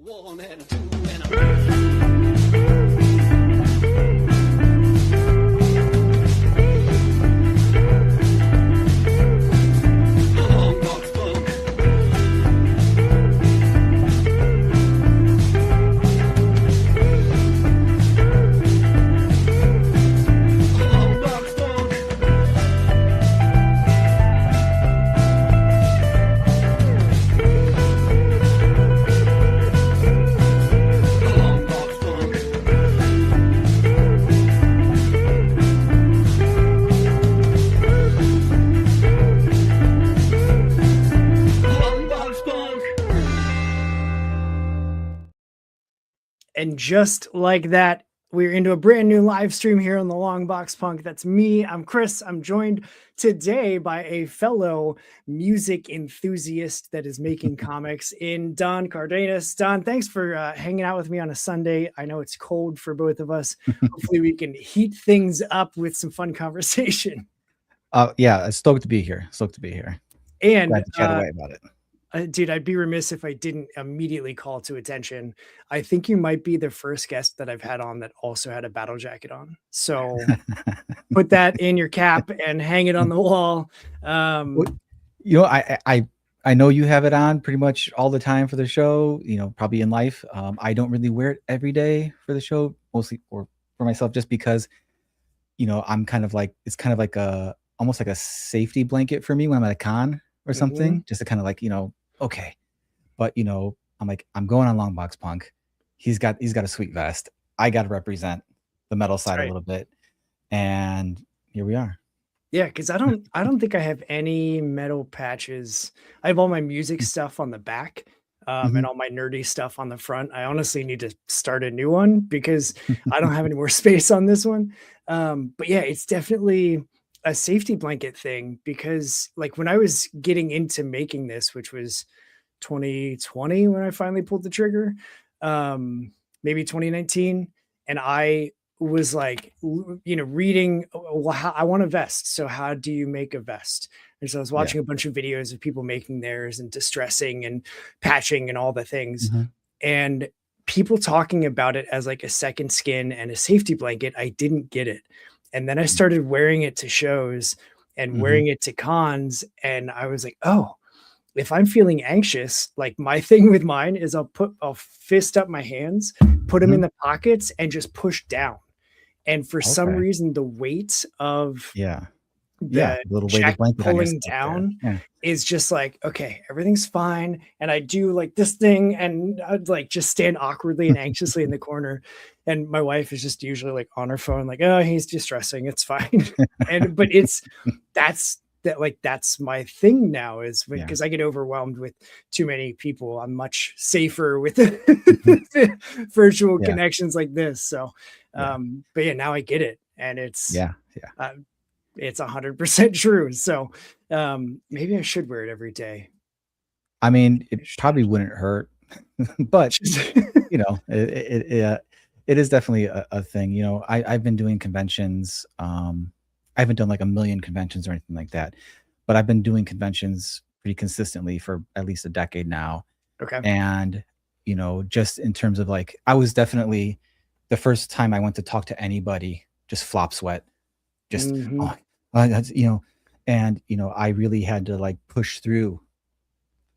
One and two and a... And just like that, we're into a brand new live stream here on the Long Box Punk. That's me. I'm Chris. I'm joined today by a fellow music enthusiast that is making comics in Don Cardenas. Don, thanks for hanging out with me on a Sunday. I know it's cold for both of us. Hopefully we can heat things up with some fun conversation. Yeah, stoked to be here. Stoked to be here. And glad to chat away about it. Dude, I'd be remiss if I didn't immediately call to attention. I think you might be the first guest that I've had on that also had a battle jacket on. So put that in your cap and hang it on the wall. Well, you know, I know you have it on pretty much all the time for the show, you know, probably in life. I don't really wear it every day for the show, mostly for myself, just because, you know, I'm kind of like, it's kind of like almost like a safety blanket for me when I'm at a con or something, just to kind of like, you know, okay. But, you know, I'm like, I'm going on Long Box Punk. He's got a sweet vest. I got to represent the metal side a little bit. And here we are. Yeah, because I don't think I have any metal patches. I have all my music stuff on the back, and all my nerdy stuff on the front. I honestly need to start a new one because I don't have any more space on this one. But yeah, it's definitely a safety blanket thing, because like when I was getting into making this, which was 2020 when I finally pulled the trigger, maybe 2019, and I was like, you know, reading, well, I want a vest. So how do you make a vest? And so I was watching a bunch of videos of people making theirs and distressing and patching and all the things. And people talking about it as like a second skin and a safety blanket. I didn't get it. And then I started wearing it to shows and wearing it to cons. And I was like, oh, if I'm feeling anxious, like my thing with mine is I'll fist up my hands, put them in the pockets and just push down. And for some reason, the weight of the little jacket blanket pulling down is just like, okay, everything's fine. And I do like this thing and I'd like just stand awkwardly and anxiously in the corner. And my wife is just usually like on her phone, like, oh, he's distressing. It's fine. But that's my thing now, is because I get overwhelmed with too many people. I'm much safer with virtual connections like this. So, but yeah, now I get it. And it's, it's 100% true. So maybe I should wear it every day. I mean, it probably wouldn't hurt, but you know, it is definitely a thing. You know, I've been doing conventions. I haven't done like a million conventions or anything like that, but I've been doing conventions pretty consistently for at least a decade now. Okay. And, you know, just in terms of like, I was definitely the first time I went to talk to anybody, just flop sweat, just, that's, you know, and, you know, I really had to like push through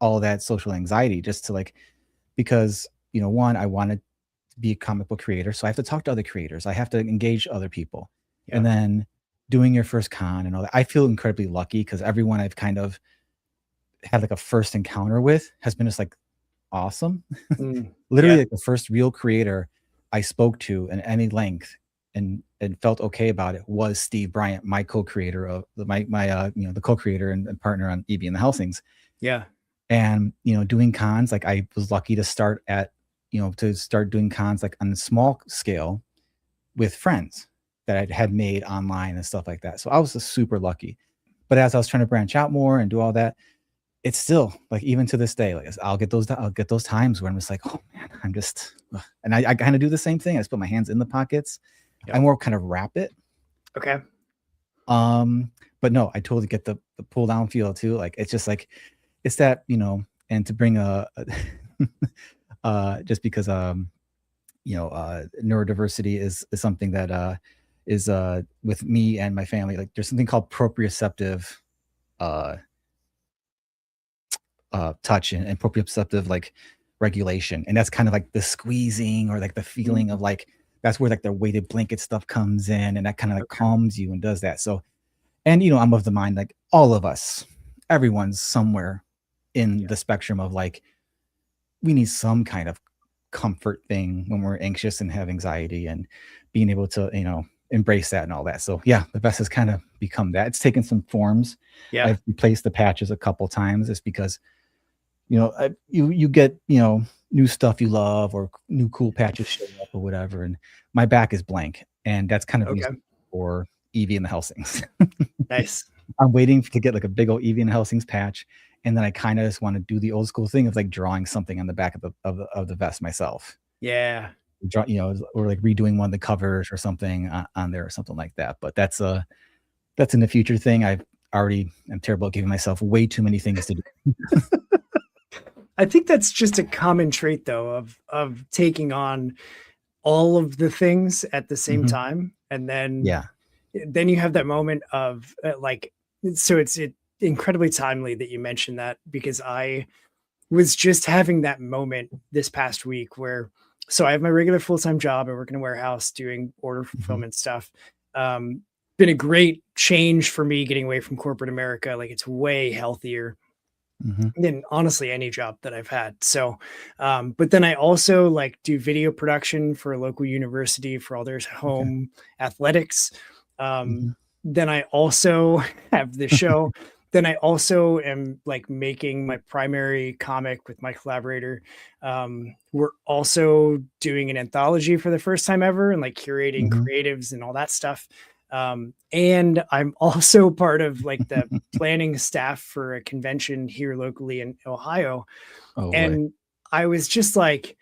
all that social anxiety just to like, because, you know, one, I wanted to be a comic book creator. So I have to talk to other creators. I have to engage other people. And then doing your first con and all that, I feel incredibly lucky because everyone I've kind of had like a first encounter with has been just like awesome. Literally like the first real creator I spoke to in any length and felt okay about it was Steve Bryant, my co-creator of my you know, the co-creator and partner on Evie and the Helsings. Yeah. And, you know, doing cons, like I was lucky to start doing cons like on a small scale with friends that I had made online and stuff like that. So I was just super lucky. But as I was trying to branch out more and do all that, it's still like, even to this day, like I'll get those times where I'm just like, oh man, I'm just, and I kind of do the same thing. I just put my hands in the pockets. I more kind of wrap it. Okay. But no, I totally get the pull down feel too. Like, it's just like, it's that, you know, and to bring a just because neurodiversity is something that is with me and my family. Like there's something called proprioceptive uh touch and proprioceptive like regulation, and that's kind of like the squeezing or like the feeling of like that's where like the weighted blanket stuff comes in, and that kind of like calms you and does that. So, and I'm of the mind like all of us, everyone's somewhere in the spectrum of like we need some kind of comfort thing when we're anxious and have anxiety, and being able to embrace that and all that. So yeah, the vest has kind of become that. It's taken some forms. Yeah. I've replaced the patches a couple times just because you get new stuff you love or new cool patches show up or whatever, and my back is blank, and that's kind of reason for Evie and the Helsings. Nice. I'm waiting to get like a big old Evie and the Helsings patch, and then I kind of just want to do the old school thing of like drawing something on the back of the vest myself. Yeah. Or like redoing one of the covers or something on there or something like that. But that's in the future thing. I'm terrible at giving myself way too many things to do. I think that's just a common trait though of taking on all of the things at the same time, and then you have that moment of so it's incredibly timely that you mentioned that, because I was just having that moment this past week where, so I have my regular full-time job. I work in a warehouse doing order fulfillment stuff. Been a great change for me getting away from corporate America. Like it's way healthier than honestly any job that I've had. So, but then I also like do video production for a local university for all their home athletics. Then I also have the show. Then I also am like making my primary comic with my collaborator. We're also doing an anthology for the first time ever, and like curating creatives and all that stuff. And I'm also part of like the planning staff for a convention here locally in Ohio. And I was just like,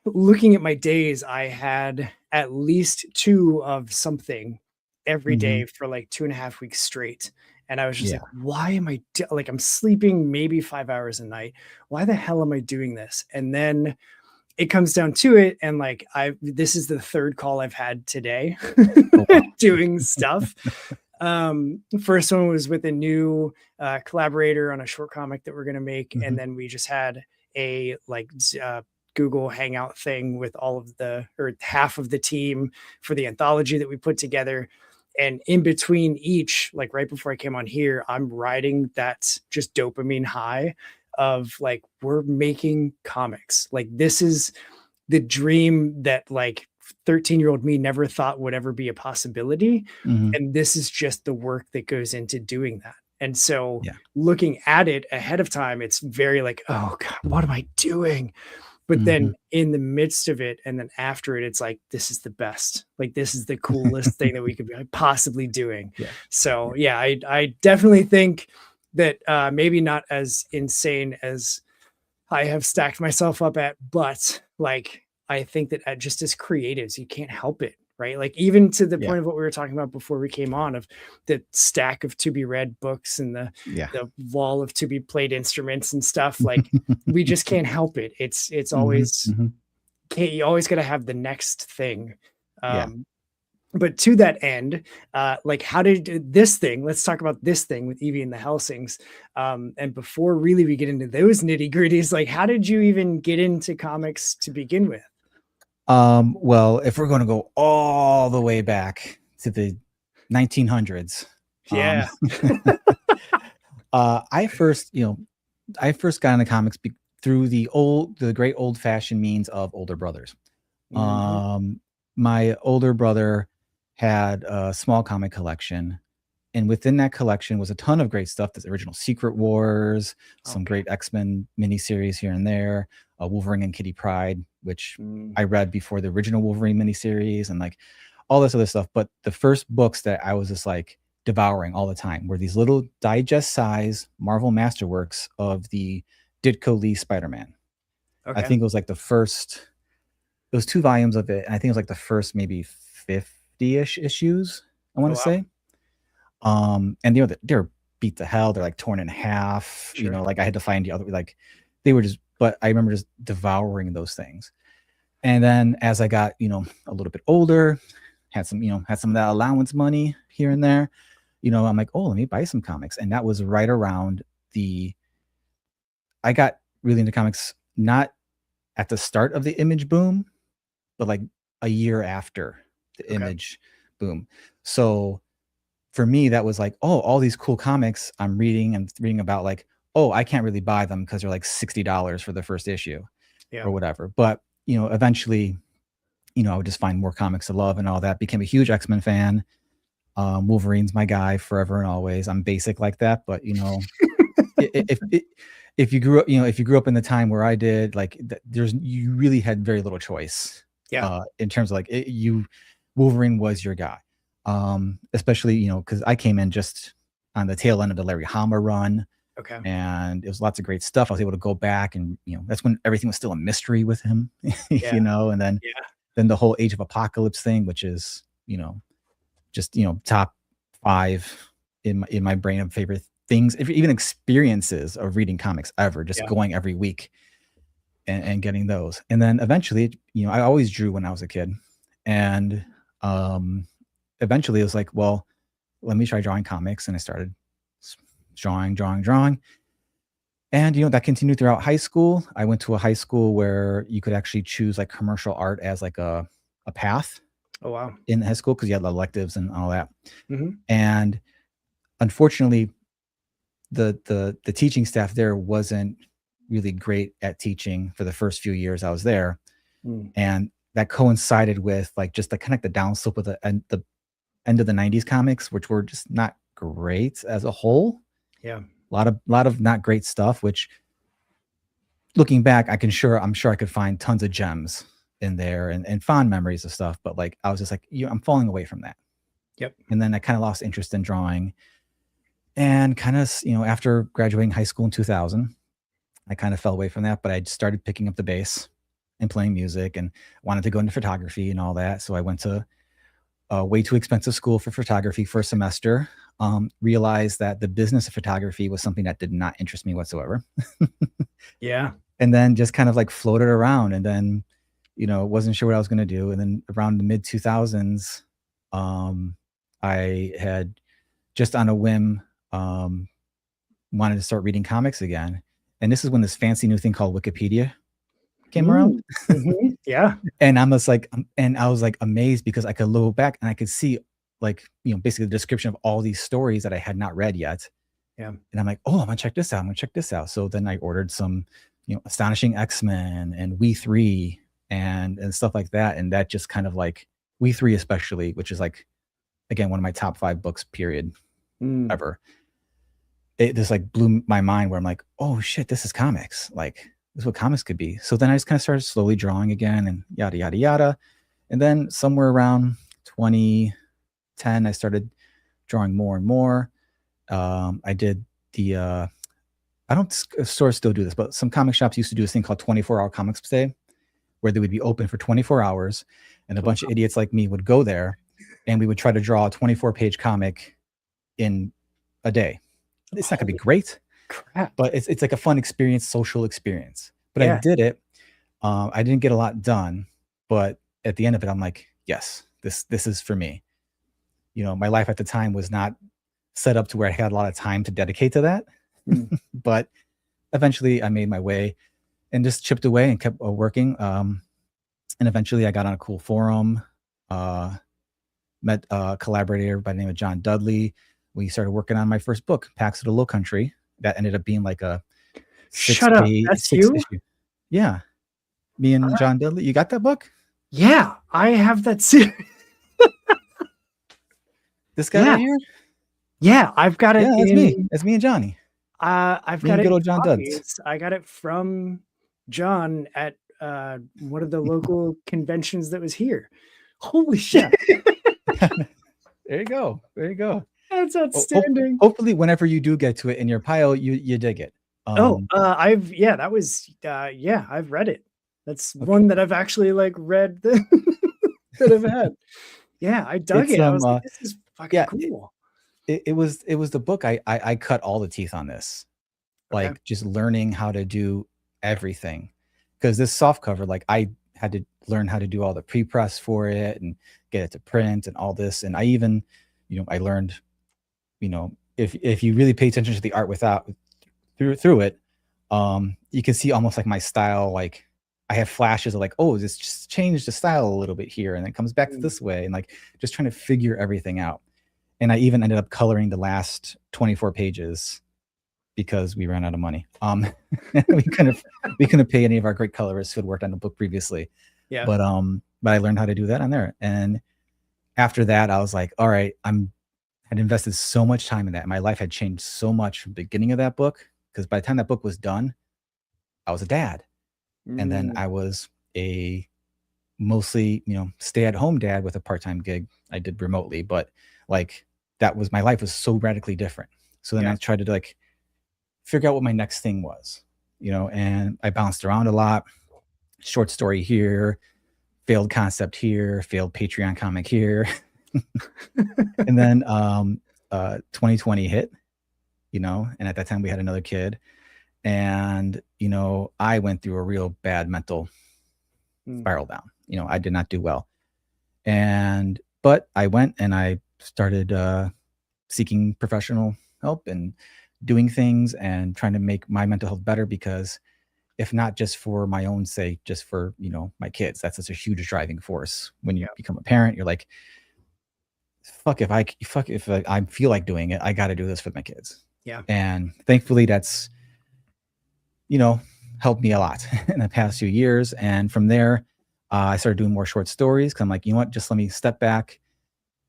looking at my days, I had at least 2 of something every day for like 2.5 weeks straight. And I was just like, why am I like, I'm sleeping maybe 5 hours a night. Why the hell am I doing this? And then it comes down to it. And like, this is the 3rd call I've had today doing stuff. First one was with a new collaborator on a short comic that we're going to make. And then we just had a like Google Hangout thing with half of the team for the anthology that we put together. And in between each, like right before I came on here, I'm riding that just dopamine high of like, we're making comics. Like this is the dream that like 13-year-old me never thought would ever be a possibility. And this is just the work that goes into doing that. And so looking at it ahead of time, it's very like, oh God, what am I doing? But then in the midst of it, and then after it, it's like, this is the best. Like, this is the coolest thing that we could be possibly doing. So yeah, I definitely think that maybe not as insane as I have stacked myself up at, but like, I think that just as creatives, you can't help it. Right. Like even to the point of what we were talking about before we came on, of the stack of to be read books and the wall of to be played instruments and stuff. Like we just can't help it. It's always, you always got to have the next thing. But to that end, like how did this thing, let's talk about this thing with Evie and the Helsings. And before really we get into those nitty gritties, like how did you even get into comics to begin with? Well, if we're going to go all the way back to the 1900s, I first got into comics through the great old fashioned means of older brothers. My older brother had a small comic collection, and within that collection was a ton of great stuff. There's original Secret Wars, some great X-Men miniseries here and there, Wolverine and Kitty Pryde, which I read before the original Wolverine miniseries, and like all this other stuff. But the first books that I was just like devouring all the time were these little digest size Marvel Masterworks of the Ditko Lee Spider-Man. I think it was like it was 2 volumes of it. And I think it was like the first maybe 50-ish issues, I want to say. And they're beat to hell. They're like torn in half, like I had to find the other, like they were just but I remember just devouring those things. And then as I got, a little bit older, had some of that allowance money here and there, I'm like, oh, let me buy some comics. And that was right around I got really into comics, not at the start of the Image boom, but like a year after the Image boom. So for me, that was like, oh, all these cool comics I'm reading about, like, oh, I can't really buy them because they're like $60 for the first issue or whatever. But, eventually, I would just find more comics to love and all that. Became a huge X-Men fan. Wolverine's my guy forever and always. I'm basic like that, but if you grew up in the time where I did, like, you really had very little choice. In terms of like Wolverine was your guy. Especially, because I came in just on the tail end of the Larry Hama run. And it was lots of great stuff. I was able to go back and, that's when everything was still a mystery with him, and then the whole Age of Apocalypse thing, which is, just, top 5 in my brain of favorite things, even experiences of reading comics ever, just going every week and getting those. And then eventually, I always drew when I was a kid. And, eventually it was like, well, let me try drawing comics. And I started drawing. And, that continued throughout high school. I went to a high school where you could actually choose like commercial art as like a path. Oh, wow. In high school, because you had electives and all that. And unfortunately, the teaching staff there wasn't really great at teaching for the first few years I was there. And that coincided with like just the kind of the downslope of the end of the 90s comics, which were just not great as a whole. A lot of not great stuff, which looking back, I'm sure I could find tons of gems in there and fond memories of stuff. But like, I was just like, I'm falling away from that. And then I kind of lost interest in drawing, and kind of, after graduating high school in 2000, I kind of fell away from that, but I started picking up the bass and playing music and wanted to go into photography and all that. So I went to a way too expensive school for photography for a semester. Realized that the business of photography was something that did not interest me whatsoever. And then just kind of like floated around, and then, wasn't sure what I was going to do. And then around the mid 2000s, I had just on a whim, wanted to start reading comics again. And this is when this fancy new thing called Wikipedia came around. And I was like amazed, because I could look back and I could see like, basically the description of all these stories that I had not read yet. And I'm like, oh, I'm gonna check this out. So then I ordered some, Astonishing X-Men and We 3 and stuff like that. And that just kind of like We 3 especially, which is like, again, one of my top 5 books period ever. It just like blew my mind, where I'm like, oh shit, this is comics. Like, this is what comics could be. So then I just kind of started slowly drawing again, and yada, yada, yada. And then somewhere around 2010, I started drawing more and more. I did I don't stores still do this, but some comic shops used to do this thing called 24-hour comics day, where they would be open for 24 hours. And a bunch of idiots like me would go there, and we would try to draw a 24-page comic in a day. It's not gonna be great, but it's like a fun experience, social experience. But I did it. I didn't get a lot done, but at the end of it, I'm like, yes, this is for me. My life at the time was not set up to where I had a lot of time to dedicate to that. But eventually I made my way and just chipped away and kept working. And eventually I got on a cool forum, met a collaborator by the name of John Dudley. We started working on my first book, Pax of the Low Country. That ended up being like a Shut up. That's you? issue. Yeah. Me and John Dudley. You got that book? Yeah, I have that series. This guy right here? Yeah, I've got it. Yeah, that's me. That's me and Johnny. I've Me got and it. good old John Duds. I got it from John at one of the local conventions that was here. Holy shit. There you go. There you go. That's outstanding. Hopefully, whenever you do get to it in your pile, you dig it. I've read it. That's one that I've actually like read that I've had. Yeah, I dug it. I was like, this is fucking cool. It was the book I cut all the teeth on this. Like just learning how to do everything, because this soft cover, like I had to learn how to do all the pre-press for it and get it to print and all this. And I even, I learned, if you really pay attention to the art through it, you can see almost like my style, like I have flashes of like, oh, this just changed the style a little bit here, and it comes back to this way, and like just trying to figure everything out. And I even ended up coloring the last 24 pages because we ran out of money. We couldn't pay any of our great colorists who had worked on the book previously. Yeah. But I learned how to do that on there. And after that, I was like, all right, had invested so much time in that. My life had changed so much from the beginning of that book, because by the time that book was done, I was a dad. And then I was a mostly, stay-at-home dad with a part-time gig I did remotely. But like my life was so radically different. So then I tried to like figure out what my next thing was, and I bounced around a lot. Short story here, failed concept here, failed Patreon comic here. And then 2020 hit, and at that time we had another kid. And, I went through a real bad mental spiral down. I did not do well. But I went and I started seeking professional help and doing things and trying to make my mental health better, because if not just for my own sake, just for, my kids, that's such a huge driving force. When you become a parent, you're like, if I feel like doing it, I got to do this for my kids. Yeah. And thankfully that's, helped me a lot in the past few years. And from there, I started doing more short stories, because I'm like, you know what, just let me step back.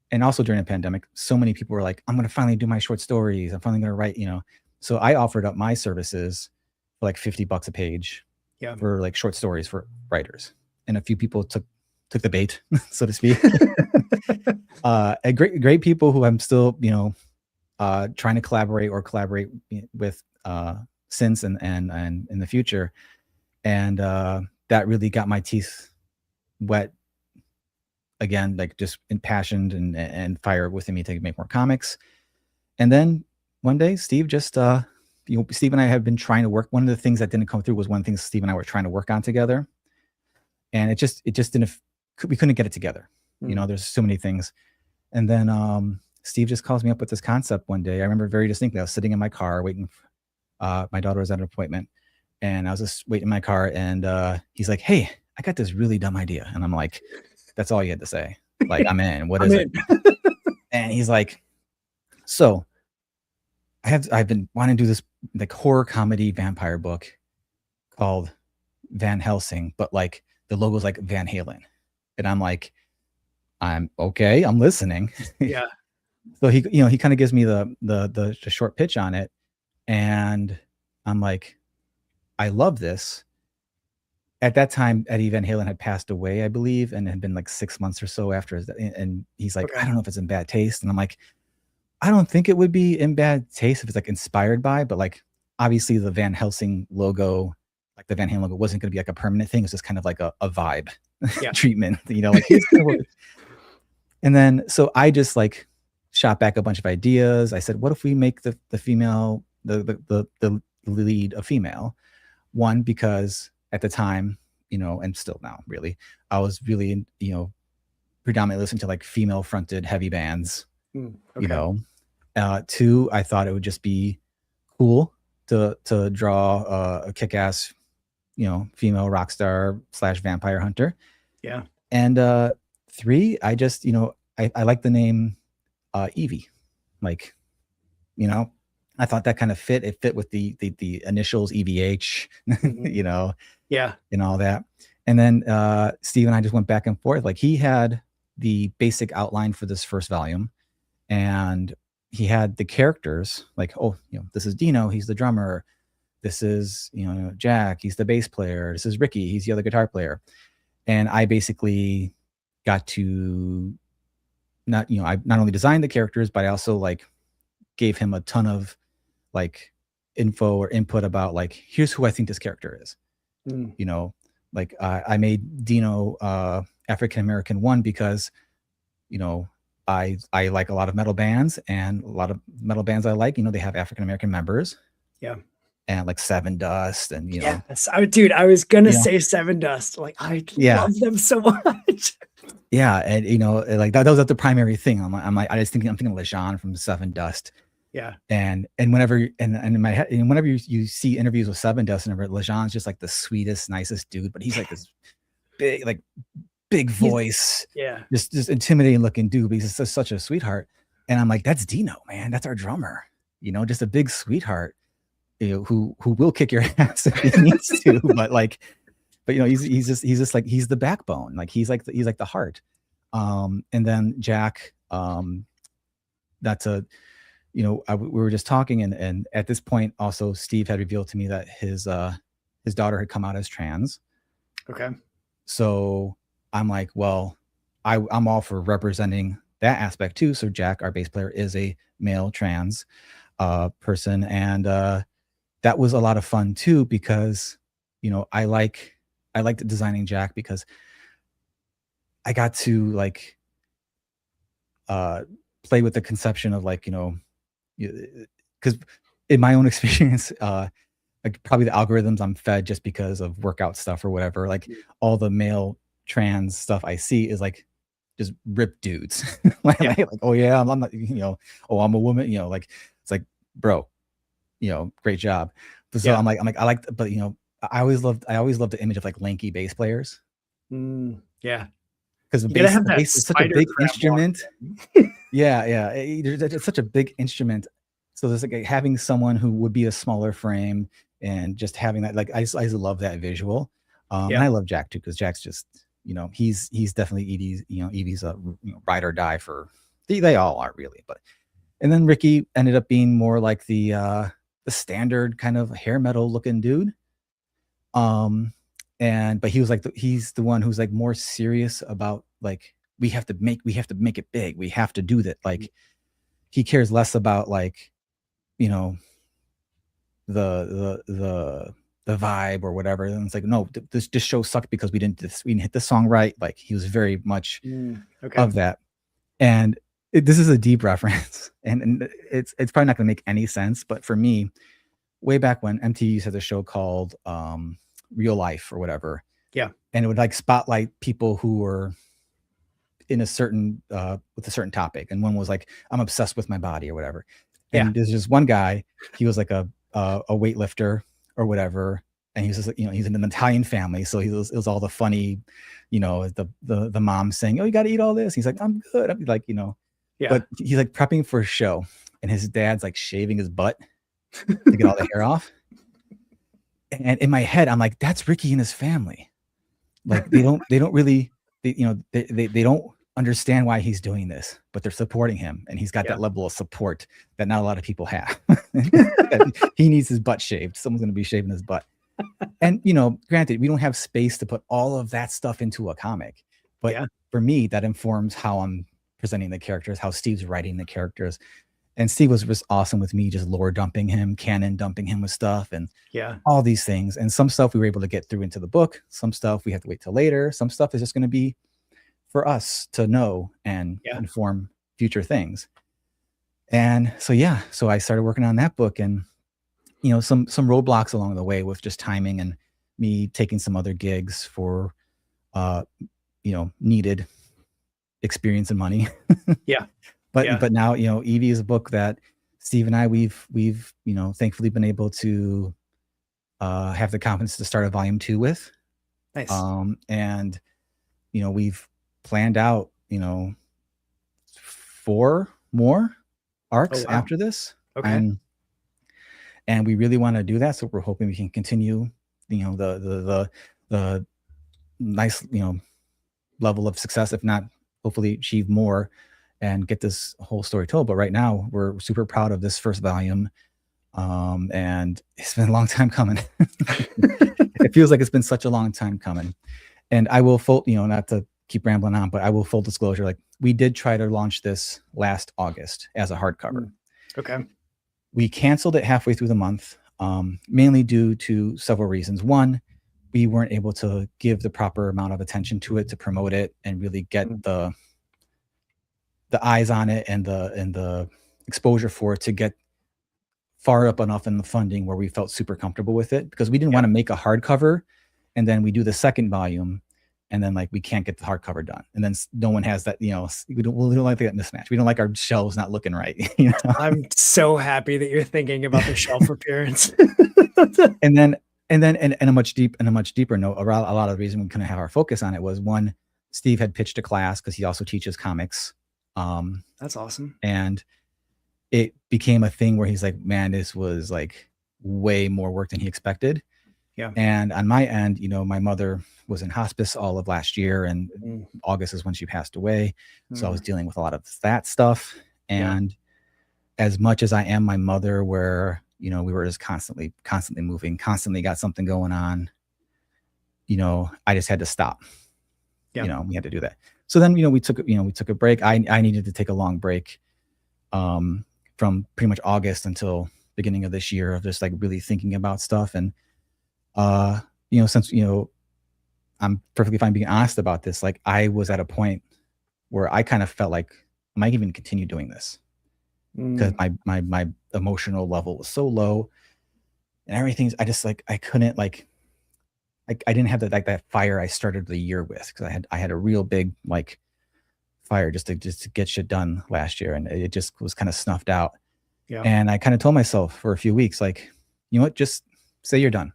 And also during the pandemic, so many people were like, I'm going to finally do my short stories. I'm finally going to write, So I offered up my services for like $50 a page for like short stories for writers. And a few people took the bait, so to speak. And great people who I'm still, trying to collaborate with since and in the future. And that really got my teeth wet again, like just impassioned and fire within me to make more comics. And then one day Steve just Steve and I have been trying to work. One of the things that didn't come through was one thing Steve and I were trying to work on together, and it just didn't, we couldn't get it together. There's so many things. And then Steve just calls me up with this concept one day. I remember very distinctly. I was sitting in my car waiting. My daughter was at an appointment, and I was just waiting in my car, and he's like, "Hey, I got this really dumb idea." And I'm like, "That's all you had to say? Like, I'm in. What is it?" And he's like, "So I've been wanting to do this like horror comedy vampire book called Van Helsing, but like the logo's like Van Halen." And I'm like, "I'm okay. I'm listening." Yeah. So he kind of gives me the short pitch on it. And I'm like, I love this. At that time, Eddie Van Halen had passed away, I believe, and it had been like 6 months or so after. And he's like, I don't know if it's in bad taste. And I'm like, I don't think it would be in bad taste if it's like inspired by, but like obviously the Van Helsing logo, like the Van Halen logo, wasn't going to be like a permanent thing. It's just kind of like a vibe treatment, like it's kind of what. And then so I just like shot back a bunch of ideas. I said, what if we make the female, the lead a female? One, because at the time, and still now really, I was really, predominantly listening to like female fronted heavy bands, two, I thought it would just be cool to draw a kick-ass, female rock star / vampire hunter. Yeah. And three, I just, I like the name Evie. Like, I thought that kind of fit. It fit with the initials EVH, Yeah. And all that. And then Steve and I just went back and forth. Like he had the basic outline for this first volume, and he had the characters like, this is Dino, he's the drummer. This is, Jack, he's the bass player. This is Ricky, he's the other guitar player. And I basically got to I not only designed the characters, but I also like gave him a ton of like info or input about like, here's who I think this character is. Like I made Dino African-American one because, I like a lot of metal bands, and a lot of metal bands I like, they have African-American members. Yeah. and like Seven Dust, and Yes, dude, I was gonna you know, say Seven Dust. Like, I yeah, love them so much. yeah, and like that was the primary thing. I'm like, I'm thinking Lejean from Seven Dust. Yeah. And whenever and in my head, and whenever you see interviews with Seven Dust, and Lejean's just like the sweetest, nicest dude, but he's like this big voice, Yeah. just intimidating looking dude, but he's just such a sweetheart. And I'm like, that's Dino, man. That's our drummer. Just a big sweetheart, who will kick your ass if he needs to, but he's just like, he's the backbone. Like he's like the heart. And then Jack, that's a, we were just talking, and at this point also Steve had revealed to me that his daughter had come out as trans. Okay. So I'm like, well, I'm all for representing that aspect too. So Jack, our bass player, is a male trans person, and that was a lot of fun too, because I liked designing Jack because I got to like play with the conception of like, because in my own experience, like probably the algorithms I'm fed just because of workout stuff or whatever, like all the male trans stuff I see is like just ripped dudes. like, oh yeah, I'm not, oh, I'm a woman, like it's like, bro, great job. So I'm like, I like, but I always loved the image of like lanky bass players. Yeah. Because the bass is such a big instrument. yeah. It's such a big instrument. So there's like having someone who would be a smaller frame and just having that, like, I love that visual. And I love Jack too, because Jack's just, he's definitely Evie's a ride or die for, they all are really, but, and then Ricky ended up being more like the standard kind of hair metal looking dude. But he was like, he's the one who's like more serious about like, we have to make it big. We have to do that. Like he cares less about like, the vibe or whatever. And it's like, no, this show sucked because we didn't hit the song right. Like he was very much of that. And this is a deep reference, and it's probably not going to make any sense. But for me, way back when MTV used to have a show called Real Life or whatever. Yeah. And it would like spotlight people who were in a certain with a certain topic. And one was like, I'm obsessed with my body or whatever. And there's just one guy, he was like a weightlifter or whatever. And he was just like, he's in an Italian family. So it was all the funny, the mom saying, oh, you got to eat all this. He's like, I'm good. I'm like, but he's like prepping for a show, and his dad's like shaving his butt to get all the hair off. And in my head, I'm like, that's Ricky and his family. Like they don't really, they don't understand why he's doing this, but they're supporting him, and he's got that level of support that not a lot of people have. He needs his butt shaved. Someone's going to be shaving his butt. And granted, we don't have space to put all of that stuff into a comic, but for me, that informs how I'm presenting the characters, how Steve's writing the characters. And Steve was just awesome with me, just lore dumping him, canon dumping him with stuff, and all these things. And some stuff we were able to get through into the book. Some stuff we have to wait till later. Some stuff is just going to be for us to know and inform future things. And so I started working on that book, and some roadblocks along the way with just timing and me taking some other gigs for needed experience and money. But now Evie is a book that Steve and I we've thankfully been able to have the confidence to start a volume 2 with. Nice. And we've planned out 4 more arcs after this. Okay. And we really want to do that, so we're hoping we can continue the nice level of success, if not hopefully achieve more and get this whole story told. But right now we're super proud of this first volume, and it's been a long time coming. It feels like it's been such a long time coming. And I will not to keep rambling on, but I will full disclosure, like we did try to launch this last August as a hardcover. Okay. We canceled it halfway through the month, mainly due to several reasons. One, we weren't able to give the proper amount of attention to it to promote it and really get the eyes on it and the exposure for it to get far up enough in the funding where we felt super comfortable with it, because we didn't want to make a hardcover and then we do the second volume and then like we can't get the hardcover done, and then no one has that, we don't like that mismatch. We don't like our shelves not looking right. I'm so happy that you're thinking about the shelf appearance. And a much deeper note, a lot of the reason we couldn't have our focus on it was, one, Steve had pitched a class because he also teaches comics. That's awesome. And it became a thing where he's like, man, this was like way more work than he expected. Yeah. And on my end, my mother was in hospice all of last year, and August is when she passed away. So I was dealing with a lot of that stuff. And as much as I am my mother, where, we were just constantly moving, constantly got something going on, I just had to stop. Yeah. We had to do that. So then, we took a break. I needed to take a long break from pretty much August until beginning of this year, of just like really thinking about stuff. And, since, I'm perfectly fine being honest about this, like I was at a point where I kind of felt like, am I even continue doing this? Because my emotional level was so low and everything's, I just like, I couldn't like, I didn't have that fire I started the year with, because I had a real big like fire just to get shit done last year, and it just was kind of snuffed out. Yeah. And I kind of told myself for a few weeks, like, you know what, just say you're done.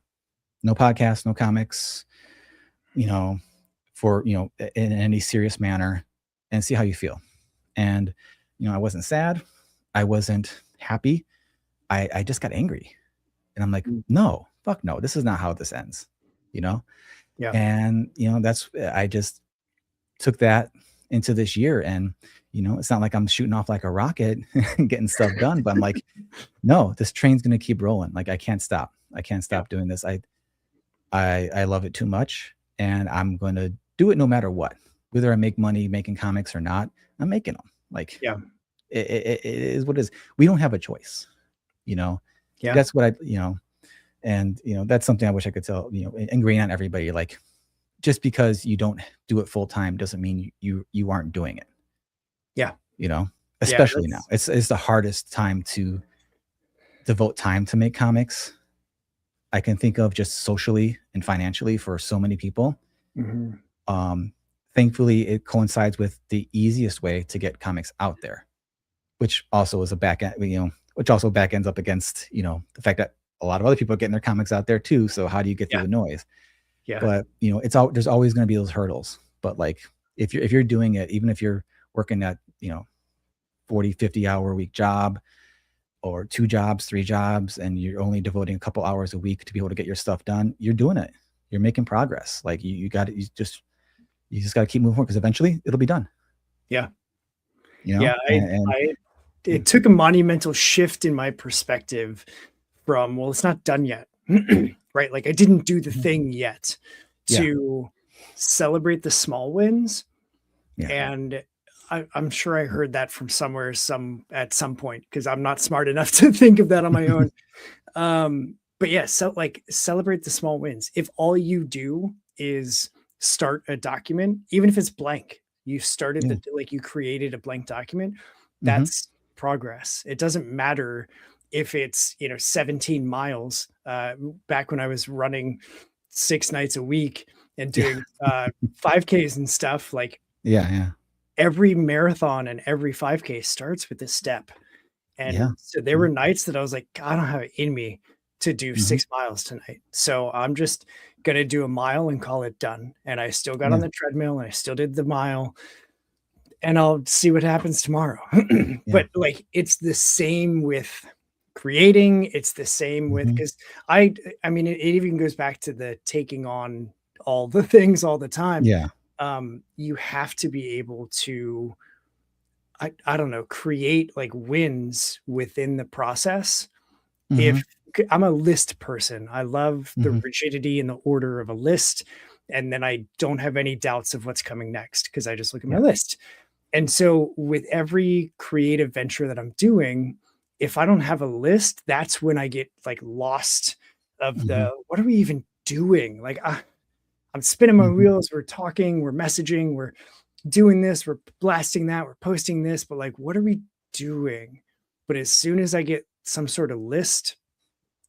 No podcast, no comics, for, in any serious manner, and see how you feel. And, I wasn't sad. I wasn't happy. I just got angry, and I'm like, no, fuck no, this is not how this ends, Yeah. And, I just took that into this year, and, it's not like I'm shooting off like a rocket and getting stuff done, but I'm like, no, this train's going to keep rolling. Like, I can't stop. I can't stop doing this. I love it too much, and I'm going to do it no matter what, whether I make money making comics or not. I'm making them. Like, it is what it is. We don't have a choice, That's what and that's something I wish I could tell, ingrain on everybody. Like, just because you don't do it full time doesn't mean you aren't doing it. Yeah. Especially now. It's the hardest time to devote time to make comics I can think of, just socially and financially, for so many people. Thankfully, it coincides with the easiest way to get comics out there, which also is a back end, which also back ends up against, the fact that a lot of other people are getting their comics out there too. So how do you get through the noise? Yeah. But there's always going to be those hurdles. But like, if you're doing it, even if you're working at 40, 50 hour a week job, or 2 jobs, 3 jobs, and you're only devoting a couple hours a week to be able to get your stuff done, you're doing it. You're making progress. Like, you just got to keep moving forward, because eventually it'll be done. Yeah. It took a monumental shift in my perspective from, well, it's not done yet. Right? Like, I didn't do the thing yet, to celebrate the small wins. And I'm sure I heard that from somewhere, at some point, because I'm not smart enough to think of that on my own. But yeah, so like, celebrate the small wins. If all you do is start a document, even if it's blank, you started you created a blank document, that's progress. It doesn't matter if it's 17 miles. Back when I was running 6 nights a week and doing 5Ks and stuff, like every marathon and every 5K starts with this step. And so there were nights that I was like, I don't have it in me to do 6 miles tonight. So I'm just going to do a mile and call it done. And I still got on the treadmill, and I still did the mile, and I'll see what happens tomorrow. But like, it's the same with creating. It's the same with, because I mean, it even goes back to the taking on all the things all the time. You have to be able to, I don't know, create like wins within the process. If I'm a list person, I love the rigidity and the order of a list. And then I don't have any doubts of what's coming next, because I just look at my list. And so with every creative venture that I'm doing, if I don't have a list, that's when I get like lost of what are we even doing? Like, I'm spinning my wheels. We're talking, we're messaging, we're doing this, we're blasting that, we're posting this, but like, what are we doing? But as soon as I get some sort of list.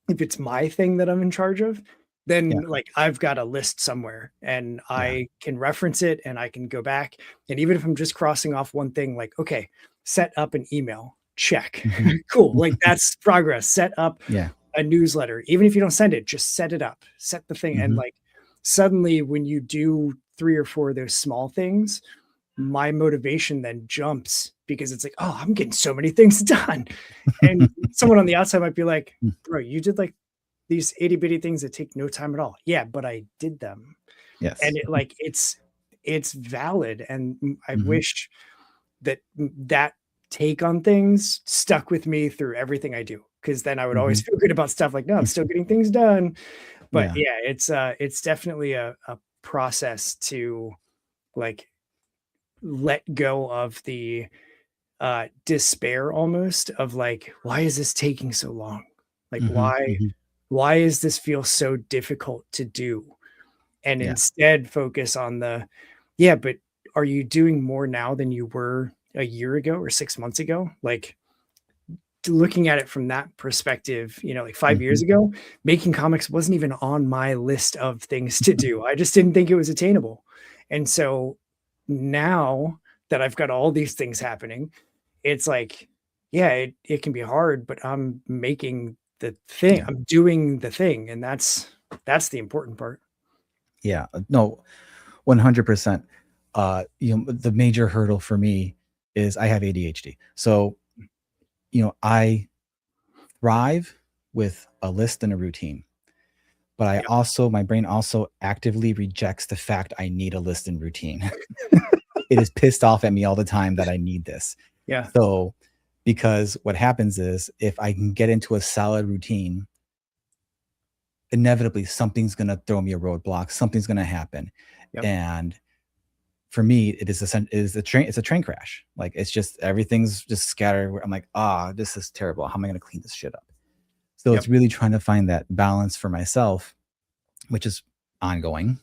If it's my thing that I'm in charge of, then Yeah. like I've got a list somewhere and Yeah. I can reference it and I can go back. And even if I'm just crossing off one thing, like, okay, set up an email, check. Cool. Like that's progress. Set up Yeah. a newsletter. Even if you don't send it, just set it up, set the thing. And like suddenly when you do 3 or 4 of those small things, my motivation then jumps because it's like, oh, I'm getting so many things done. And someone on the outside might be like, bro, you did like these itty bitty things that take no time at all. Yeah, but I did them. Yes. And it, like it's valid. And I wish that that take on things stuck with me through everything I do. Cause then I would always feel good about stuff like, no, I'm still getting things done. But yeah, it's definitely a process to like let go of the despair almost of like, why is this taking so long? Like why does this feel so difficult to do? And instead focus on the, yeah, but are you doing more now than you were a year ago or 6 months ago? Like looking at it from that perspective, you know, like 5 years ago, making comics wasn't even on my list of things to do. I just didn't think it was attainable. And so now that I've got all these things happening, it's like, yeah, it can be hard, but I'm making the thing, I'm doing the thing. And that's the important part. Yeah, no, 100%. You know, the major hurdle for me is I have ADHD. So, you know, I thrive with a list and a routine, but I also, my brain also actively rejects the fact I need a list and routine. It is pissed off at me all the time that I need this. Yeah. So, because what happens is if I can get into a solid routine, inevitably something's going to throw me a roadblock. Something's going to happen. And for me, it's a train crash. Like it's just, everything's just scattered. I'm like, this is terrible. How am I going to clean this shit up? So it's really trying to find that balance for myself, which is ongoing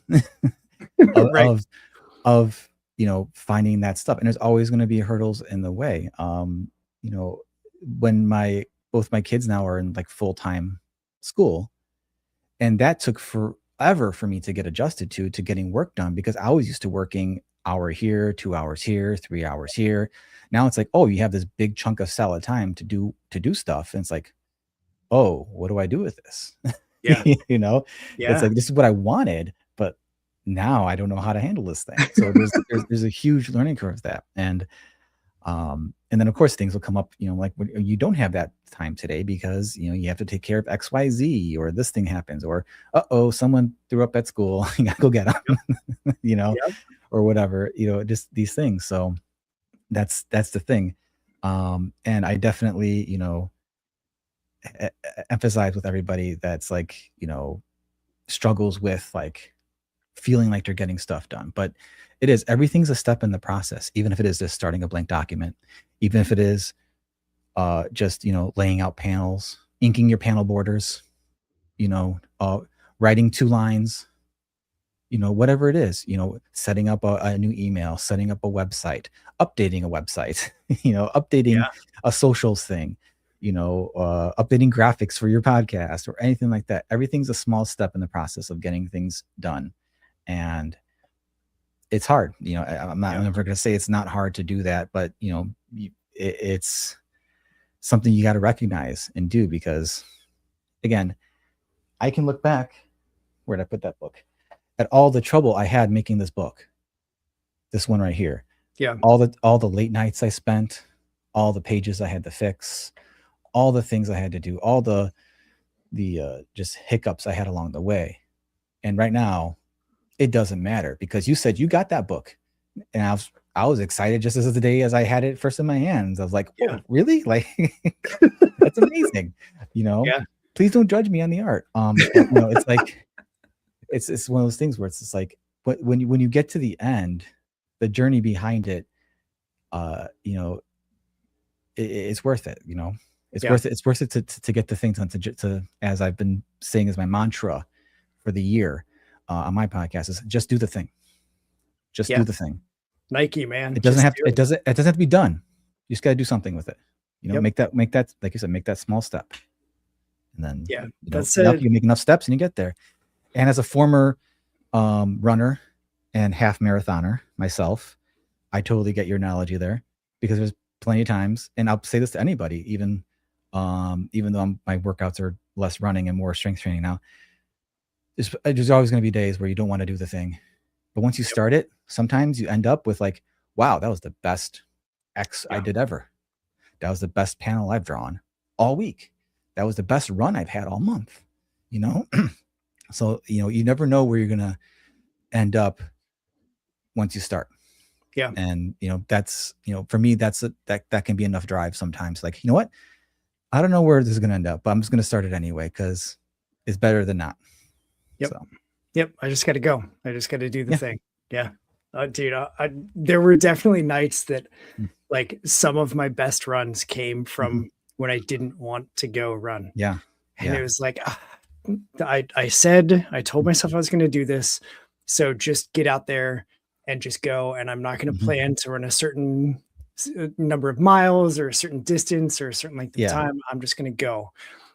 of, you know, finding that stuff. And there's always going to be hurdles in the way. You know, when both my kids now are in like full-time school, and that took forever for me to get adjusted to getting work done, because I was used to working hour here, 2 hours here, 3 hours here. Now it's like, oh, you have this big chunk of solid time to do stuff. And it's like, oh, what do I do with this? Yeah. You know, it's like, this is what I wanted, but now I don't know how to handle this thing. So there's a huge learning curve with that. And then of course things will come up, you know, like when you don't have that time today because, you know, you have to take care of XYZ, or this thing happens, or, someone threw up at school, you gotta go get them, you know, or whatever, you know, just these things. So that's the thing. And I definitely, you know, emphasize with everybody that's like, you know, struggles with like feeling like they're getting stuff done, but everything's a step in the process, even if it is just starting a blank document, even if it is just, you know, laying out panels, inking your panel borders, you know, writing 2 lines, you know, whatever it is, you know, setting up a new email, setting up a website, updating a website, you know, updating a socials thing, you know, updating graphics for your podcast or anything like that. Everything's a small step in the process of getting things done. And it's hard, you know, I'm never going to say it's not hard to do that, but you know, it's something you got to recognize and do, because again, I can look back, where'd I put that book, at all the trouble I had making this book, this one right here. Yeah. All the late nights I spent, all the pages I had to fix, all the things I had to do, all the just hiccups I had along the way. And right now, it doesn't matter, because you said you got that book, and I was excited just as the day as I had it first in my hands. I was like, oh, really? Like, that's amazing. You know, please don't judge me on the art. But, you know, it's like, it's one of those things where it's just like, when you get to the end, the journey behind it, you know, it's worth it. You know, it's worth it. It's worth it to get the things done, to, as I've been saying as my mantra for the year on my podcast, is just do the thing. Just do the thing. Nike, man. It doesn't have to be done. You just got to do something with it. Yep. make that, like you said, make that small step. And then, Yeah, you make enough steps and you get there. And as a former runner and half marathoner myself, I totally get your analogy there, because there's plenty of times, and I'll say this to anybody, even though my workouts are less running and more strength training now, there's always going to be days where you don't want to do the thing. But once you start it, sometimes you end up with like, wow, that was the best X I did ever. That was the best panel I've drawn all week. That was the best run I've had all month, So, you never know where you're going to end up once you start. Yeah. And, that's, for me, that can be enough drive sometimes. Like, you know what? I don't know where this is going to end up, but I'm just going to start it anyway, because it's better than not. Yep. So. Yep. I just got to go. I just got to do the thing. Yeah. Dude, there were definitely nights that like some of my best runs came from when I didn't want to go run. Yeah. And it was like, I told myself I was going to do this. So just get out there and just go. And I'm not going to plan to run a certain number of miles or a certain distance or a certain length of time. I'm just going to go.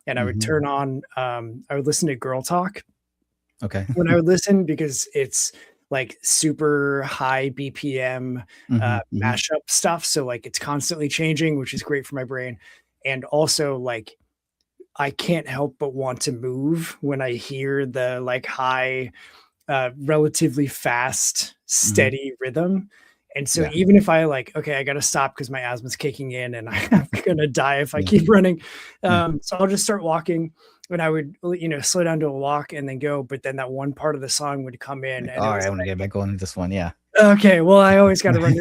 And I would turn on, I would listen to Girl Talk. Okay. When I would listen, because it's like super high BPM mashup stuff. So like it's constantly changing, which is great for my brain. And also like, I can't help but want to move when I hear the like high, relatively fast, steady rhythm. And so even if I like, okay, I got to stop because my asthma's kicking in and I'm going to die if I keep running. So I'll just start walking, and I would, slow down to a walk and then go. But then that one part of the song would come in. And all right, I want to get back going into this one. Yeah. Okay. Well, I always got to run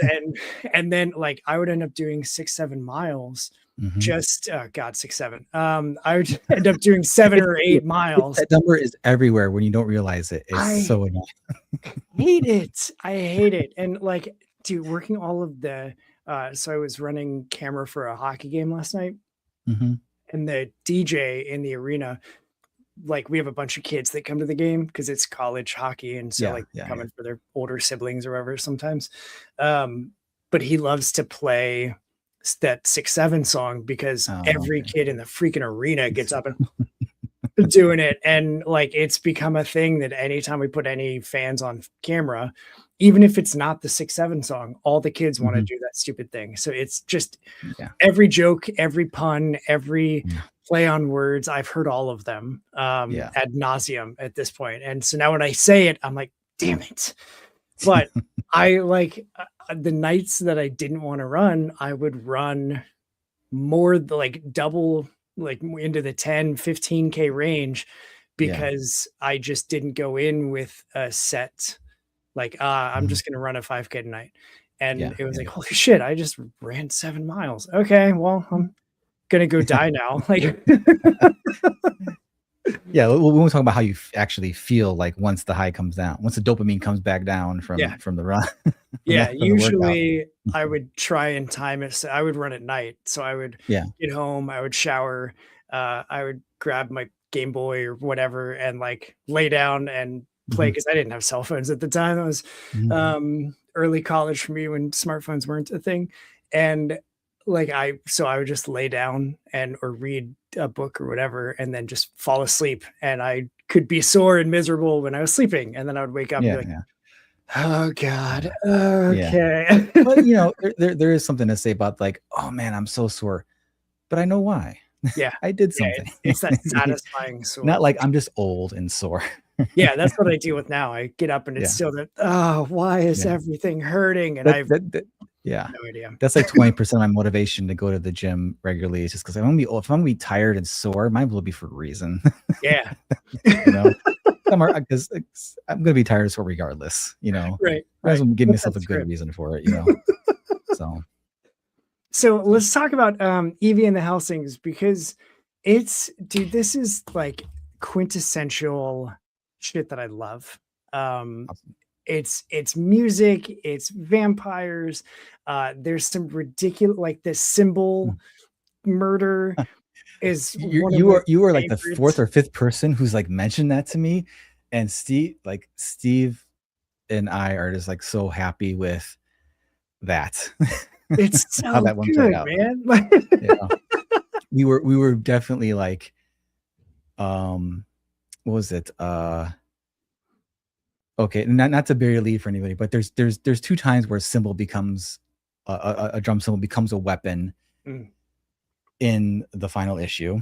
and then like I would end up doing 6-7 miles. Just God, 6-7. I would end up doing 7 or 8 miles. That number is everywhere when you don't realize it. It's so annoying. I hate it. And like, dude, working all of the so I was running camera for a hockey game last night, and the DJ in the arena, like we have a bunch of kids that come to the game because it's college hockey, and so coming for their older siblings or whatever sometimes. But he loves to play that 6-7 song because every kid in the freaking arena gets up and doing it. And like, it's become a thing that anytime we put any fans on camera, even if it's not the 6-7 song, all the kids want to do that stupid thing. So it's just every joke, every pun, every play on words. I've heard all of them ad nauseum at this point. And so now when I say it, I'm like, damn it. But I like the nights that I didn't want to run, I would run more like double, like into the 10-15K range, because I just didn't go in with a set, like, I'm just going to run a 5K tonight. And it was like, holy shit, I just ran 7 miles. Okay, well, I'm going to go die now. Like, yeah, we'll talk about how you actually feel like once the high comes down, once the dopamine comes back down from the run. Usually I would try and time it. So I would run at night. So I would get home, I would shower, I would grab my Game Boy or whatever and like lay down and play, because I didn't have cell phones at the time. It was early college for me when smartphones weren't a thing. And like I would just lay down or read a book or whatever, and then just fall asleep. And I could be sore and miserable when I was sleeping. And then I would wake up and be like, oh God. Okay. But there is something to say about like, oh man, I'm so sore, but I know why. Yeah. I did something. It's that satisfying sore. Not like I'm just old and sore. Yeah, that's what I deal with now. I get up and it's still that, why is everything hurting? And no idea. That's like 20% of my motivation to go to the gym regularly. It's just because if I'm gonna be tired and sore, mine will be for a reason. Yeah. Because I'm gonna be tired and sore regardless. Right. I as well give myself a good reason for it. So let's talk about Evie and the Helsings, because this is like quintessential shit that I love. Awesome. It's music, it's vampires. There's some ridiculous, like the symbol murder is you are like the 4th or 5th person who's like mentioned that to me, and Steve and I are just like so happy with that. It's how so that one played good, out. man. Yeah. We were definitely like, what was it? Okay, not to bury a lead for anybody, but there's two times where symbol becomes a drum symbol becomes a weapon Mm, in the final issue,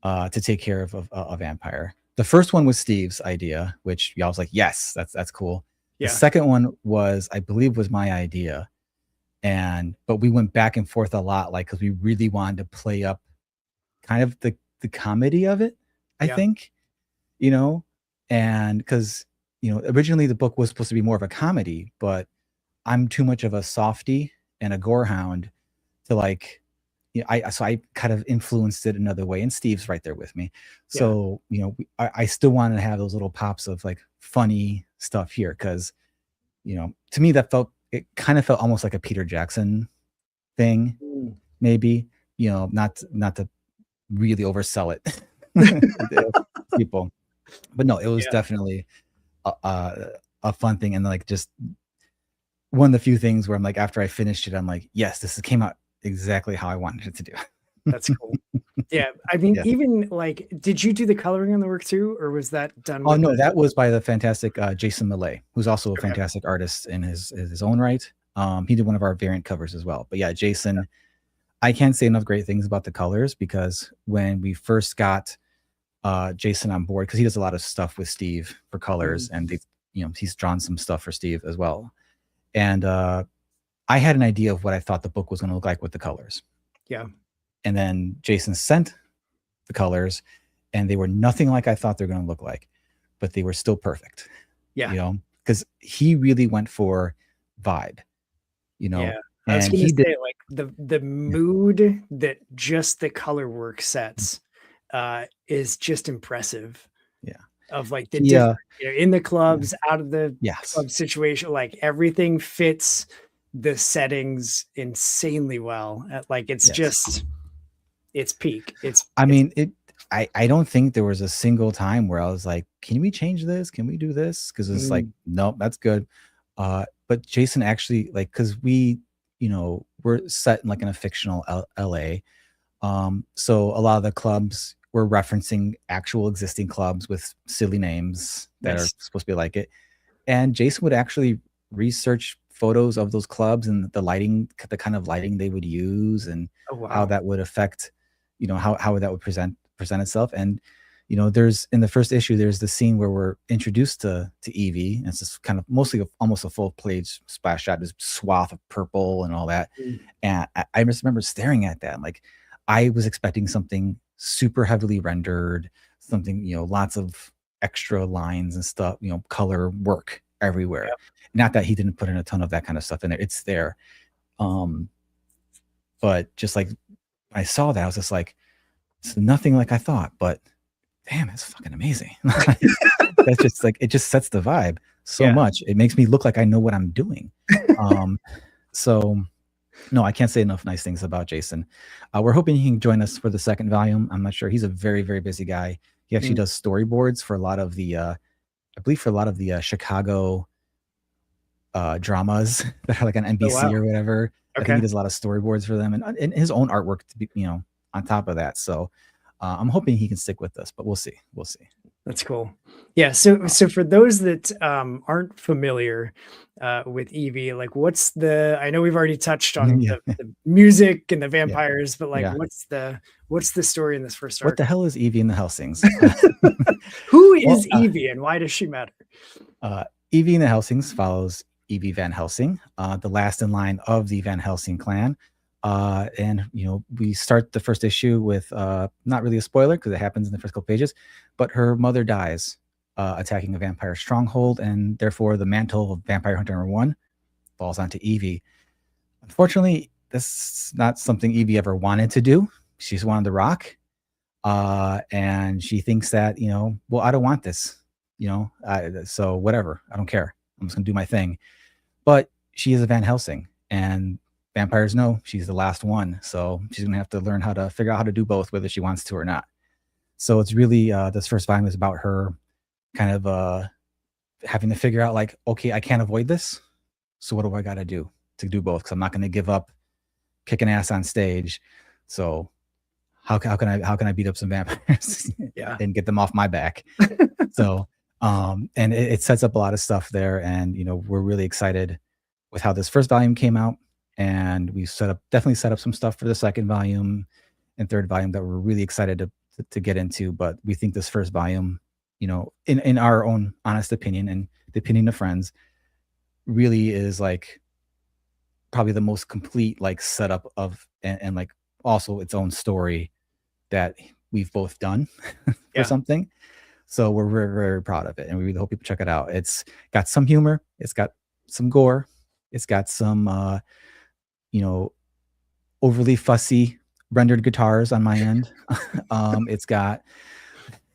to take care of a vampire. The first one was Steve's idea, which y'all was like, yes, that's cool. The yeah. second one was, I believe, was my idea, but we went back and forth a lot, like because we really wanted to play up kind of the comedy of it, I Yeah. think, and because originally the book was supposed to be more of a comedy, but I'm too much of a softie and a gorehound to like, I kind of influenced it another way, and Steve's right there with me. Yeah. So I still wanted to have those little pops of like funny stuff here, because to me it kind of felt almost like a Peter Jackson thing, Mm, maybe, not to really oversell it to people, but no, it was yeah. definitely a fun thing, and like just one of the few things where I'm like, after I finished it, I'm like, yes, came out exactly how I wanted it to do. That's cool. Yeah. I mean, Yeah. even like, did you do the coloring on the work too, or was that done Oh with no, the that was by the fantastic Jason Millay, who's also a Okay. fantastic artist in his own right. He did one of our variant covers as well. But yeah, Jason, I can't say enough great things about the colors, because when we first got Jason on board, because he does a lot of stuff with Steve for colors, and he's drawn some stuff for Steve as well. And I had an idea of what I thought the book was going to look like with the colors. Yeah. And then Jason sent the colors, and they were nothing like I thought they were going to look like, but they were still perfect. Yeah. Because he really went for vibe, Yeah. I was and gonna he did. say, like, the mood that just the color work sets is just impressive. Yeah. Of like the Yeah. different, in the clubs, out of the Yes. club situation, like everything fits the settings insanely well. Like it's Yes. just it's peak. I mean, I don't think there was a single time where I was like, can we change this? Can we do this? Because it's like, nope, that's good. But Jason actually, like, because we're set in like in a fictional LA. So a lot of the clubs were referencing actual existing clubs with silly names that Nice. are supposed to be like it. And Jason would actually research photos of those clubs and the lighting, the kind of lighting they would use, and Oh wow. how that would affect, how that would present itself. And there's, in the first issue, there's the scene where we're introduced to Evie, and it's just kind of mostly almost a full page splash shot, this swath of purple and all that. And I just remember staring at that, like I was expecting something super heavily rendered, something, lots of extra lines and stuff, color work everywhere. Yep. Not that he didn't put in a ton of that kind of stuff in there. It's there. But just like I saw that, I was just like, it's nothing like I thought, but damn, it's fucking amazing. That's just like, it just sets the vibe so much. It makes me look like I know what I'm doing. So no, I can't say enough nice things about Jason. We're hoping he can join us for the second volume. I'm not sure. He's a very, very busy guy. He actually does storyboards for a lot of the, I believe for a lot of the Chicago dramas that are like on NBC or whatever. I think he does a lot of storyboards for them, and his own artwork to be, on top of that. So I'm hoping he can stick with us, but we'll see. We'll see. That's cool. Yeah. So for those that aren't familiar with Evie, like I know we've already touched on the music and the vampires, but like what's the story in this first arc? What the hell is Evie in the Helsings? Who is Evie and why does she matter? Evie in the Helsings follows Evie Van Helsing, the last in line of the Van Helsing clan. And we start the first issue with not really a spoiler because it happens in the first couple pages, but her mother dies attacking a vampire stronghold, and therefore the mantle of Vampire Hunter #1 falls onto Evie. Unfortunately, this is not something Evie ever wanted to do. She's wanted to rock, and she thinks that well, I don't want this, so whatever, I don't care. I'm just gonna do my thing. But she is a Van Helsing, and vampires know she's the last one, so she's gonna have to learn how to figure out how to do both, whether she wants to or not. So it's really this first volume is about her kind of having to figure out, like, okay, I can't avoid this, so what do I got to do both? Because I'm not going to give up kicking ass on stage. So how can I beat up some vampires and get them off my back? So and it sets up a lot of stuff there, and we're really excited with how this first volume came out, and we definitely set up some stuff for the second volume and third volume that we're really excited to get into. But we think this first volume, in our own honest opinion and the opinion of friends, really is like probably the most complete like setup of and like also its own story that we've both done for something. So we're very, very proud of it, and we really hope people check it out. It's got some humor, it's got some gore, it's got some overly fussy rendered guitars on my end. It's got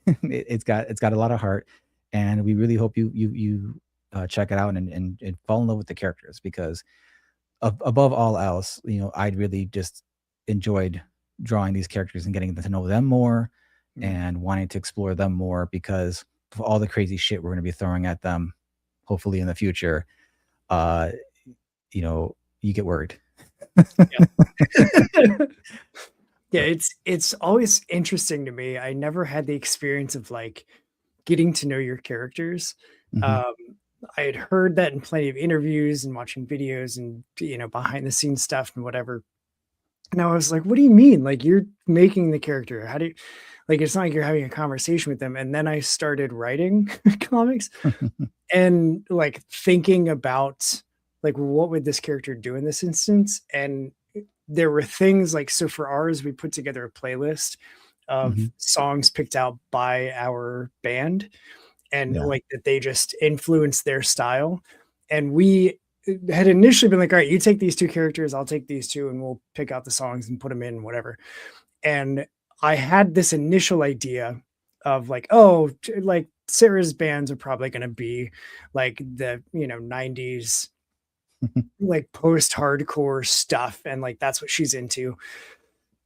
a lot of heart, and we really hope you check it out and fall in love with the characters, because above all else, I'd really just enjoyed drawing these characters and getting to know them more and wanting to explore them more, because of all the crazy shit we're going to be throwing at them, hopefully in the future. You get worried. It's always interesting to me. I never had the experience of like getting to know your characters. I had heard that in plenty of interviews and watching videos and behind the scenes stuff and whatever. And I was like, what do you mean? Like, you're making the character. How do you, like, it's not like you're having a conversation with them. And then I started writing comics and like thinking about like, what would this character do in this instance? And there were things like, so for ours, we put together a playlist of songs picked out by our band, and like that they just influenced their style. And we had initially been like, all right, you take these two characters, I'll take these two, and we'll pick out the songs and put them in, whatever. And I had this initial idea of like, oh, like Sarah's bands are probably going to be like the, 90s, like post-hardcore stuff. And like, that's what she's into.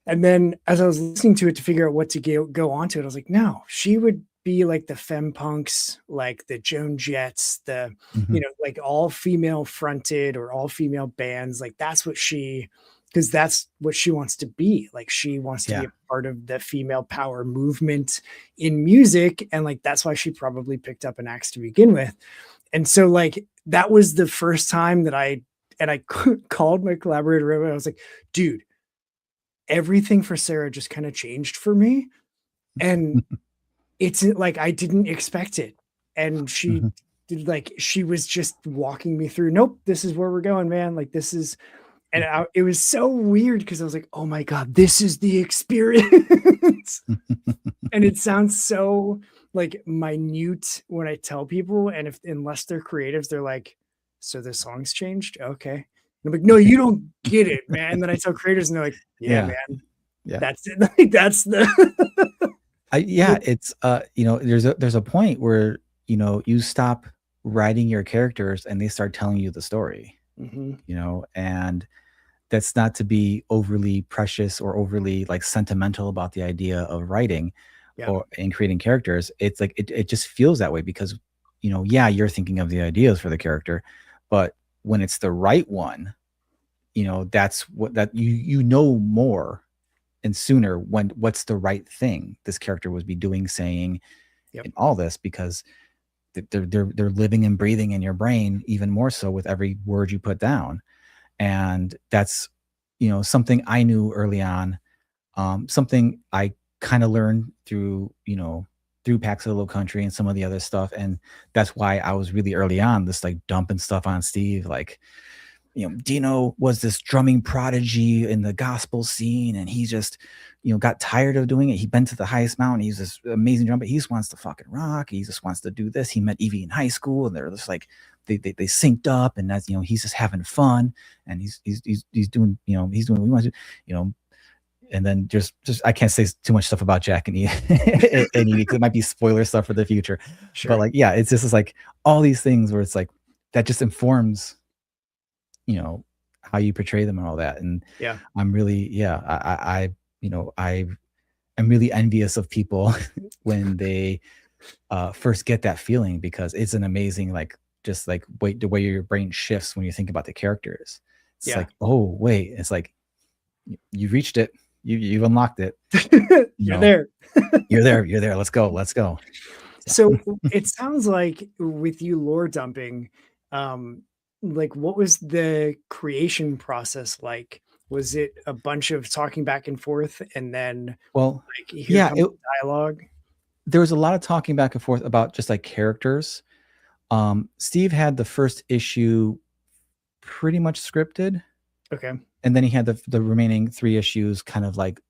And then as I was listening to it to figure out what to go onto it, I was like, no, she would be like the femme punks, like the Joan Jetts, the, like all female fronted or all female bands. Like that's what because that's what she wants to be. Like she wants to be a part of the female power movement in music. And like, that's why she probably picked up an axe to begin with. And so like, that was the first time that I called my collaborator and I was like, dude, everything for Sarah just kind of changed for me. And it's like, I didn't expect it. And she did, like, she was just walking me through, nope, this is where we're going, man. Like, this is, and it was so weird because I was like, oh my God, this is the experience. And it sounds so like minute when I tell people. And unless they're creatives, they're like, so the songs changed. Okay. And I'm like, no, you don't get it, man. And then I tell creators and they're like, yeah. Man, that's it. Like, that's the, it's there's a point where you stop writing your characters and they start telling you the story. And that's not to be overly precious or overly like sentimental about the idea of writing or in creating characters. It's like it just feels that way because you're thinking of the ideas for the character, but when it's the right one, that's what that more and sooner what's the right thing this character would be doing, saying, and all this, because they're living and breathing in your brain even more so with every word you put down. And that's something I knew early on, something I kind of learned through Pax of the Low Country and some of the other stuff. And that's why I was really early on this like dumping stuff on Steve, like, Dino was this drumming prodigy in the gospel scene, and he just, got tired of doing it. He'd been to the highest mountain. He's this amazing drummer. He just wants to fucking rock. He just wants to do this. He met Evie in high school, and they're just like, they synced up, and that's, he's just having fun, and he's doing, he's doing what he wants to, and then just I can't say too much stuff about Jack and Evie, because it might be spoiler stuff for the future. Sure. But like, it's just like all these things where it's like that just informs how you portray them and all that. And I'm really I'm really envious of people when they first get that feeling, because it's an amazing just the way your brain shifts when you think about the characters. It's like, oh wait, it's like You've reached it. You've unlocked it. You're there. You're there. Let's go. So it sounds like with you lore dumping, like what was the creation process like? Was it a bunch of talking back and forth and then Well, like here yeah, comes the dialogue? there was a lot of talking back and forth about just like characters. Steve had the first issue pretty much scripted, Okay. and then he had the remaining 3 issues kind of like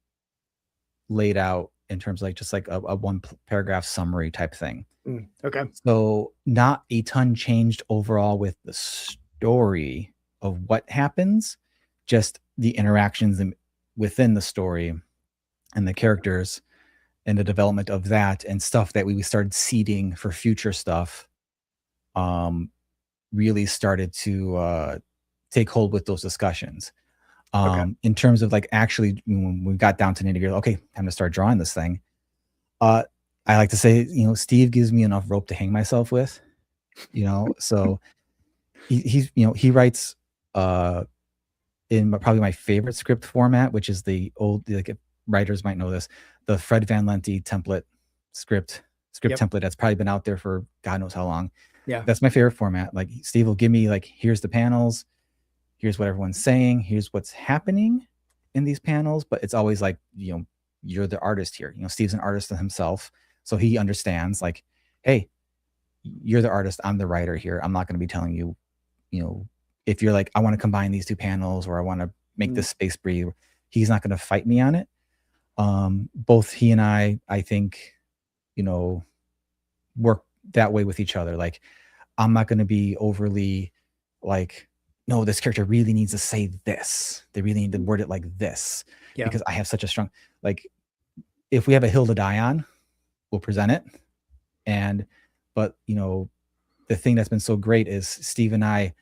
laid out in terms of like just like a one paragraph summary type thing. Okay. So not a ton changed overall with the story of what happens, just the interactions within the story and the characters and the development of that and stuff that we started seeding for future stuff really started to take hold with those discussions. In terms of like actually when we got down to nitty-gritty, okay, time to start drawing this thing. I like to say, Steve gives me enough rope to hang myself with, so he's, he writes in probably my favorite script format, which is the old, like writers might know this, the Fred Van Lente template script template that's probably been out there for God knows how long. Yeah. That's my favorite format. Like Steve will give me like, here's the panels, here's what everyone's saying, here's what's happening in these panels, but it's always like, you're the artist here. Steve's an artist himself, so he understands like, hey, you're the artist, I'm the writer here. I'm not going to be telling you, if you're like, I want to combine these 2 panels or I want to make this space breathe. He's not going to fight me on it. Both he and I think, work that way with each other. Like, I'm not going to be overly like, no, this character really needs to say this. They really need to word it like this. Yeah. Because I have such a strong, like, if we have a hill to die on, we'll present it. But the thing that's been so great is Steve and I,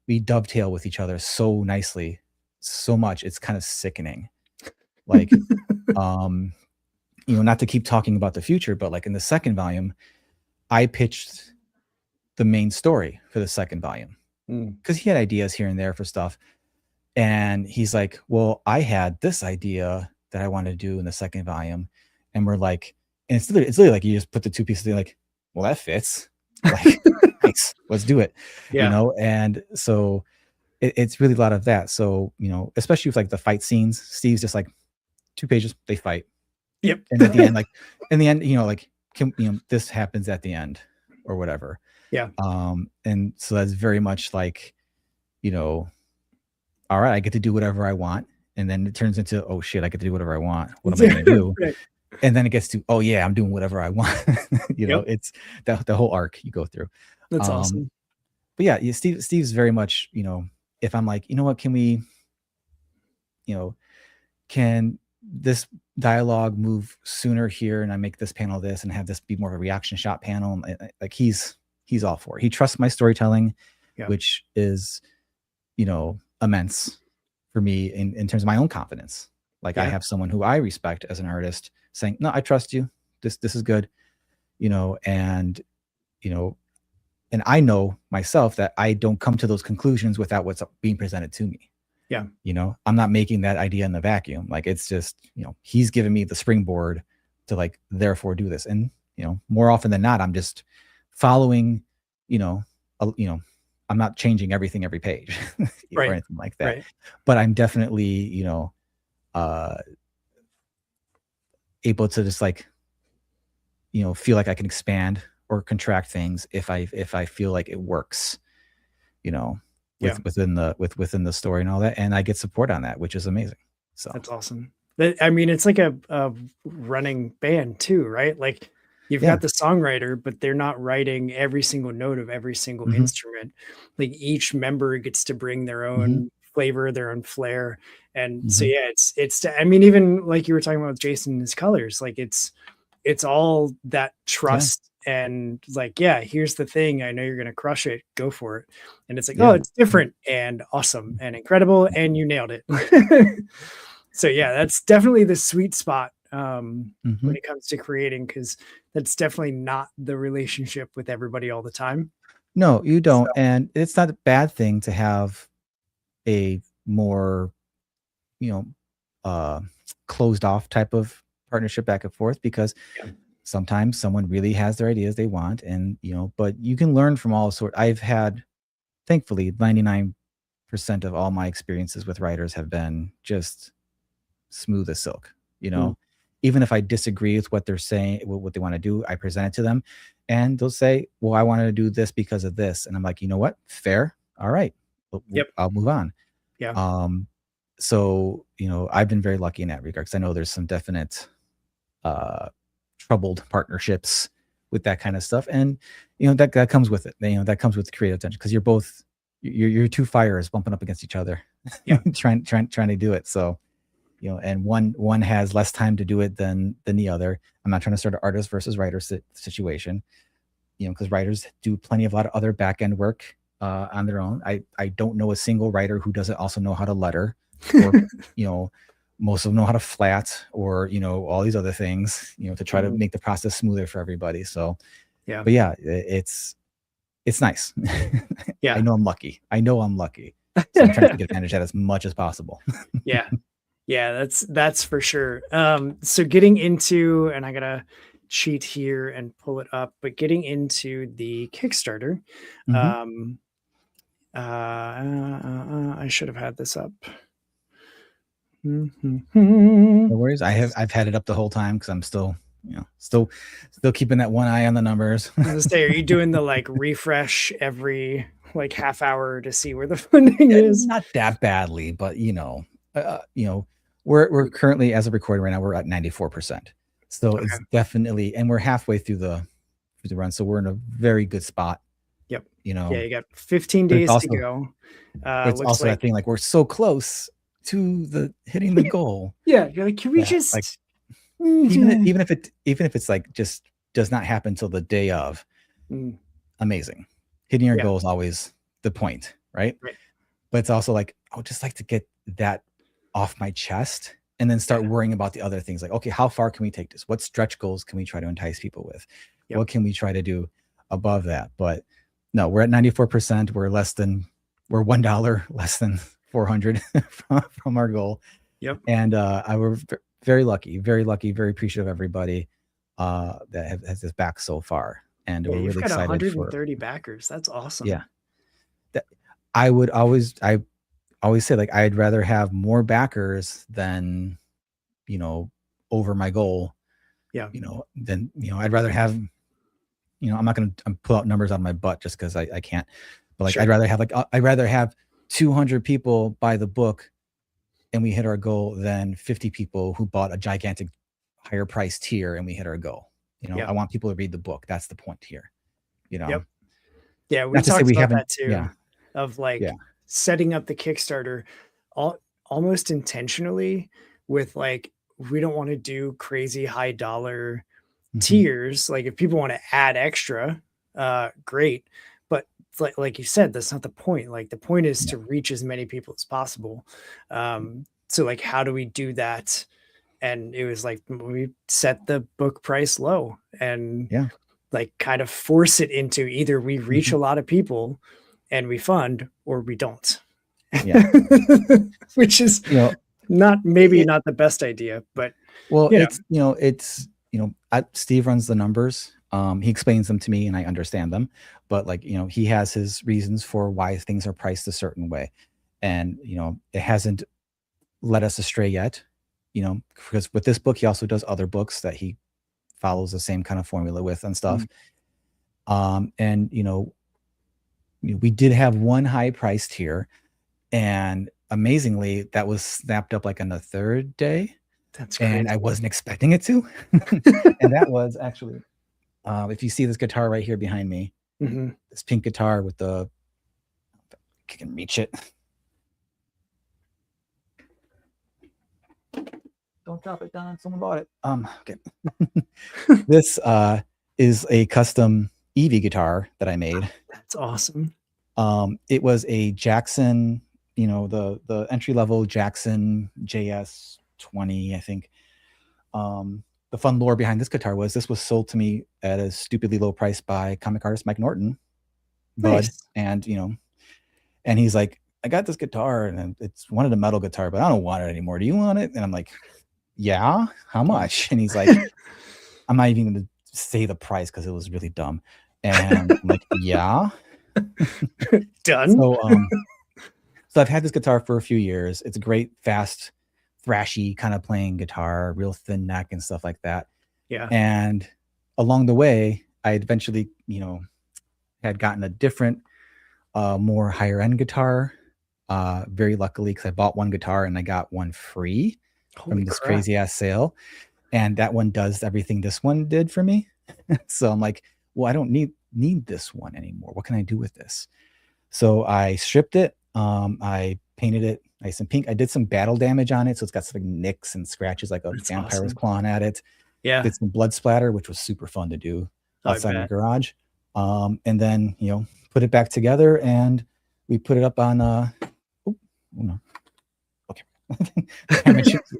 we dovetail with each other so nicely, so much. It's kind of sickening. Like, not to keep talking about the future, but like in the second volume, I pitched the main story for the second volume because he had ideas here and there for stuff. And he's like, well, I had this idea that I wanted to do in the second volume. And we're like, and it's literally like you just put the 2 pieces together, like, well, that fits. Like, nice, let's do it. And so it's really a lot of that. So, especially with like the fight scenes, Steve's just like 2 pages, they fight. Yep. And at the end, like in the end, like, this happens at the end or whatever. Yeah. And so that's very much like, all right, I get to do whatever I want. And then it turns into, oh shit, I get to do whatever I want. What am I going to do? Right. And then it gets to, oh yeah, I'm doing whatever I want. It's the whole arc you go through. That's awesome. But yeah, Steve's very much, if I'm like, what, can we, can this dialogue move sooner here? And I make this panel this and have this be more of a reaction shot panel. Like he's all for it. He trusts my storytelling, which is, immense for me in terms of my own confidence. Like I have someone who I respect as an artist saying, no, I trust you. This is good, and I know myself that I don't come to those conclusions without what's being presented to me. Yeah. I'm not making that idea in the vacuum. Like it's just, he's giving me the springboard to like, therefore do this. And, more often than not, I'm just following, I'm not changing everything every page or anything like that. Right. But I'm definitely, able to just like, feel like I can expand or contract things if I feel like it works, within the story and all that. And I get support on that, which is amazing. So that's awesome. I mean, it's like a running band too, right? Like you've got the songwriter, but they're not writing every single note of every single instrument. Like each member gets to bring their own flavor, their own flair. And so, yeah, it's, I mean, even like you were talking about with Jason and his colors, like it's all that trust and like, here's the thing. I know you're going to crush it. Go for it. And it's like, oh, it's different and awesome and incredible. And you nailed it. So yeah, that's definitely the sweet spot when it comes to creating, because that's definitely not the relationship with everybody all the time. No, you don't. So, and it's not a bad thing to have a more, closed off type of partnership back and forth, because sometimes someone really has their ideas they want, and but you can learn from all sorts. I've had, thankfully, 99% of all my experiences with writers have been just smooth as silk. Even if I disagree with what they're saying, what they want to do, I present it to them, and they'll say, well, I wanted to do this because of this, and I'm like, you know what, fair, all right, I'll move on. So I've been very lucky in that regard, because I know there's some definite troubled partnerships with that kind of stuff, and that comes with it. That comes with creative tension, because you're two fires bumping up against each other, trying to do it. So and one has less time to do it than the other. I'm not trying to start an artist versus writer situation, because writers do a lot of other back end work on their own. I don't know a single writer who doesn't also know how to letter, or most of them know how to flat, or all these other things, to try to make the process smoother for everybody. So but it's nice. I know I'm lucky. So I'm trying to take advantage of that as much as possible. That's for sure. So getting into, and I gotta cheat here and pull it up, but getting into the Kickstarter, I should have had this up. No worries. I've had it up the whole time, because I'm still keeping that one eye on the numbers. I was gonna say, are you doing the refresh every half hour to see where the funding is? Not that badly, but we're currently, as of recording right now, we're at 94%. So it's definitely, and we're halfway through the run, so we're in a very good spot. You got 15 days to go. It's also that thing, we're so close to hitting the goal. You're like, can we just even if it's just does not happen till the day of, amazing. Hitting your goal is always the point, right? But it's also I would just like to get that off my chest, and then start worrying about the other things. Okay, how far can we take this? What stretch goals can we try to entice people with? What can we try to do above that? But no, we're at 94%. We're $1 less than 400 from our goal. And we're very lucky, very appreciative of everybody that has this back so far. And we're really excited. 130 backers. That's awesome. I always say, I'd rather have more backers than over my goal. Then I'd rather have, I'm not going to pull out numbers out of my butt just because I can't, but I'd rather have 200 people buy the book and we hit our goal than 50 people who bought a gigantic higher price tier and we hit our goal. I want people to read the book. That's the point here. We talked about that too. Of setting up the Kickstarter almost intentionally with we don't want to do crazy high dollar tiers. If people want to add extra, great. But like you said, that's not the point. The point is to reach as many people as possible. So how do we do that? And it was we set the book price low and kind of force it into either we reach a lot of people and we fund, or we don't. Which is not the best idea, but Steve runs the numbers. He explains them to me and I understand them, but he has his reasons for why things are priced a certain way. And, it hasn't led us astray yet, because with this book, he also does other books that he follows the same kind of formula with and stuff. And, we did have one high priced tier, and amazingly that was snapped up on the third day. That's crazy. And I wasn't expecting it to. And that was actually, if you see this guitar right here behind me, this pink guitar with I can reach it. Don't drop it down. Someone bought it. Okay. This is a custom Evie guitar that I made. That's awesome. It was a Jackson, the entry level Jackson JS 20, I think. The fun lore behind this guitar was this was sold to me at a stupidly low price by comic artist Mike Norton, Bud, and and he's like, I got this guitar and it's wanted a metal guitar, but I don't want it anymore. Do you want it? And I'm like, yeah, how much? And he's like, I'm not even going to say the price because it was really dumb. And I'm like, yeah. Done. So I've had this guitar for a few years. It's a great, fast, thrashy kind of playing guitar, real thin neck and stuff like that. Yeah. And along the way, I eventually, had gotten a different, more higher end guitar. Very luckily, because I bought one guitar and I got one free from this crazy ass sale. And that one does everything this one did for me. So I'm like, well, I don't need this one anymore. What can I do with this? So I stripped it. I painted it nice and pink. I did some battle damage on it. So it's got some nicks and scratches like a vampire was clawing at it. Yeah. Did some blood splatter, which was super fun to do outside my garage. And then, put it back together and we put it up on, oh no. Okay.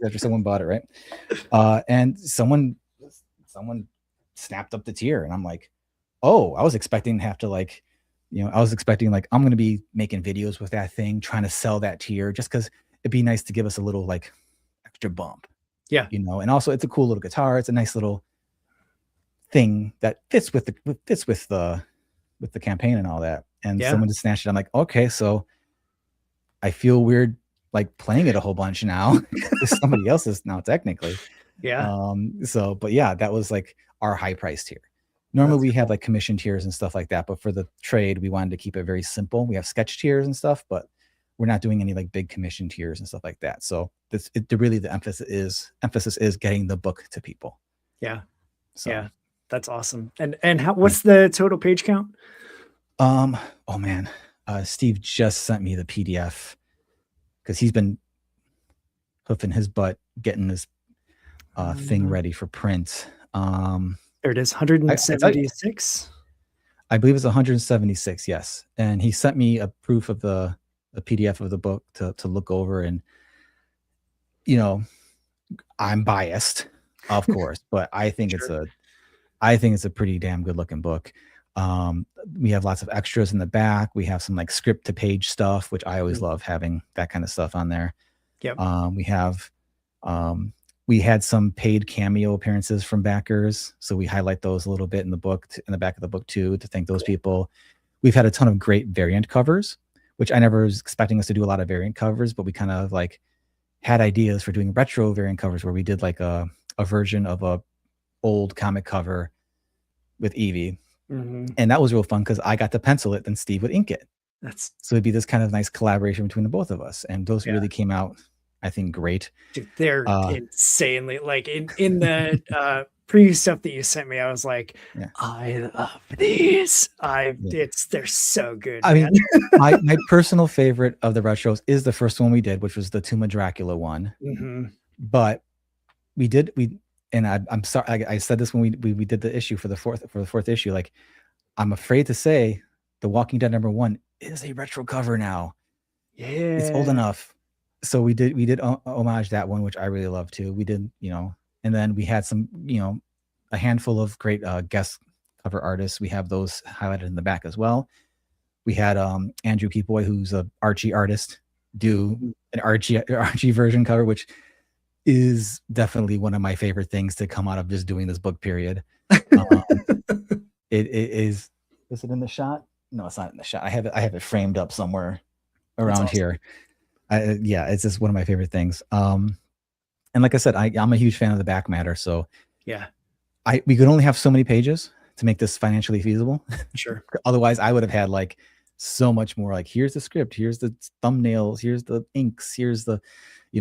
After someone bought it, right? And someone snapped up the tier and I'm like, oh, I was expecting to have to like, I was expecting like, I'm going to be making videos with that thing, trying to sell that tier just because it'd be nice to give us a little like extra bump. Yeah. And also it's a cool little guitar. It's a nice little thing that fits with the campaign and all that. And someone just snatched it. I'm like, okay, so I feel weird like playing it a whole bunch now. Somebody else's now technically. Yeah. But yeah, that was like our high price tier. Normally we have like commission tiers and stuff like that, but for the trade, we wanted to keep it very simple. We have sketch tiers and stuff, but we're not doing any like big commission tiers and stuff like that. So really the emphasis is getting the book to people. Yeah. So yeah, that's awesome. And what's the total page count? Oh man, Steve just sent me the PDF because he's been hoofing his butt getting this thing ready for print. There it is, 176. I believe it's 176. Yes, and he sent me a proof of the PDF of the book to look over, and I'm biased, of course, but I think Sure. it's a pretty damn good looking book. We have lots of extras in the back. We have some like script to page stuff, which I always love having that kind of stuff on there. Yep. We had some paid cameo appearances from backers, so we highlight those a little bit in the book, in the back of the book too, to thank those people. We've had a ton of great variant covers, which I never was expecting us to do a lot of variant covers, but we kind of like had ideas for doing retro variant covers where we did like a version of a old comic cover with Evie. Mm-hmm. And that was real fun because I got to pencil it, then Steve would ink it. So it'd be this kind of nice collaboration between the both of us. And those really came out, I think, great. Dude, they're insanely like in the preview stuff that you sent me. I was like, I love these. They're so good. I mean, my personal favorite of the retros is the first one we did, which was the Tomb of Dracula one. Mm-hmm. But I'm sorry, I said this when we did the issue for the fourth issue. Like, I'm afraid to say The Walking Dead #1 is a retro cover now. Yeah, it's old enough. So we did homage that one, which I really love too. We did, and then we had some, a handful of great guest cover artists. We have those highlighted in the back as well. We had Andrew Peapoy, who's a Archie artist, do an Archie version cover, which is definitely one of my favorite things to come out of just doing this book period. It is it in the shot? No, it's not in the shot. I have it framed up somewhere around here. It's just one of my favorite things. And like I said, I'm a huge fan of the back matter. So we could only have so many pages to make this financially feasible. Sure. Otherwise I would have had like so much more, like here's the script, here's the thumbnails, here's the inks, here's the,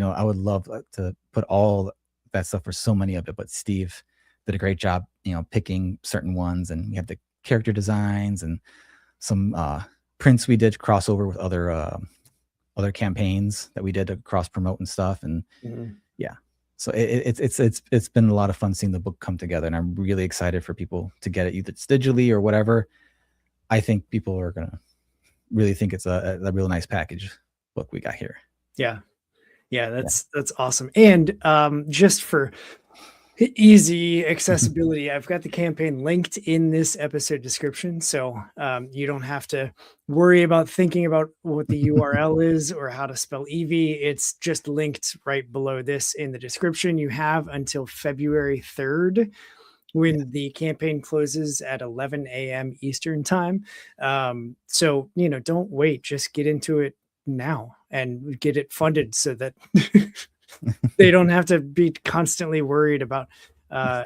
I would love to put all that stuff for so many of it, but Steve did a great job, picking certain ones, and we have the character designs and some prints we did crossover with other campaigns that we did to cross promote and stuff. And so it's been a lot of fun seeing the book come together, and I'm really excited for people to get it, either it's digitally or whatever. I think people are gonna really think it's a real nice package book we got here. Yeah, that's awesome. And just for Easy accessibility. I've got the campaign linked in this episode description, so you don't have to worry about thinking about what the URL is or how to spell Evie. It's just linked right below this in the description. You have until February 3rd when the campaign closes at 11 a.m. Eastern time. So, don't wait, just get into it now and get it funded so that they don't have to be constantly worried about, are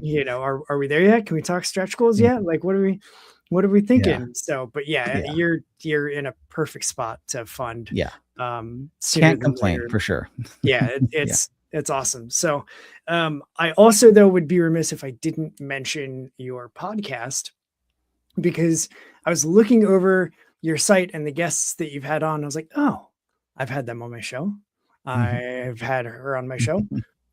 we there yet? Can we talk stretch goals yet? Like, what are we thinking? Yeah. So, but you're in a perfect spot to fund. Yeah. Sooner Can't than complain later. for sure. Yeah, it's awesome. So, I also though would be remiss if I didn't mention your podcast, because I was looking over your site and the guests that you've had on. I was like, oh, I've had them on my show. I've had her on my show.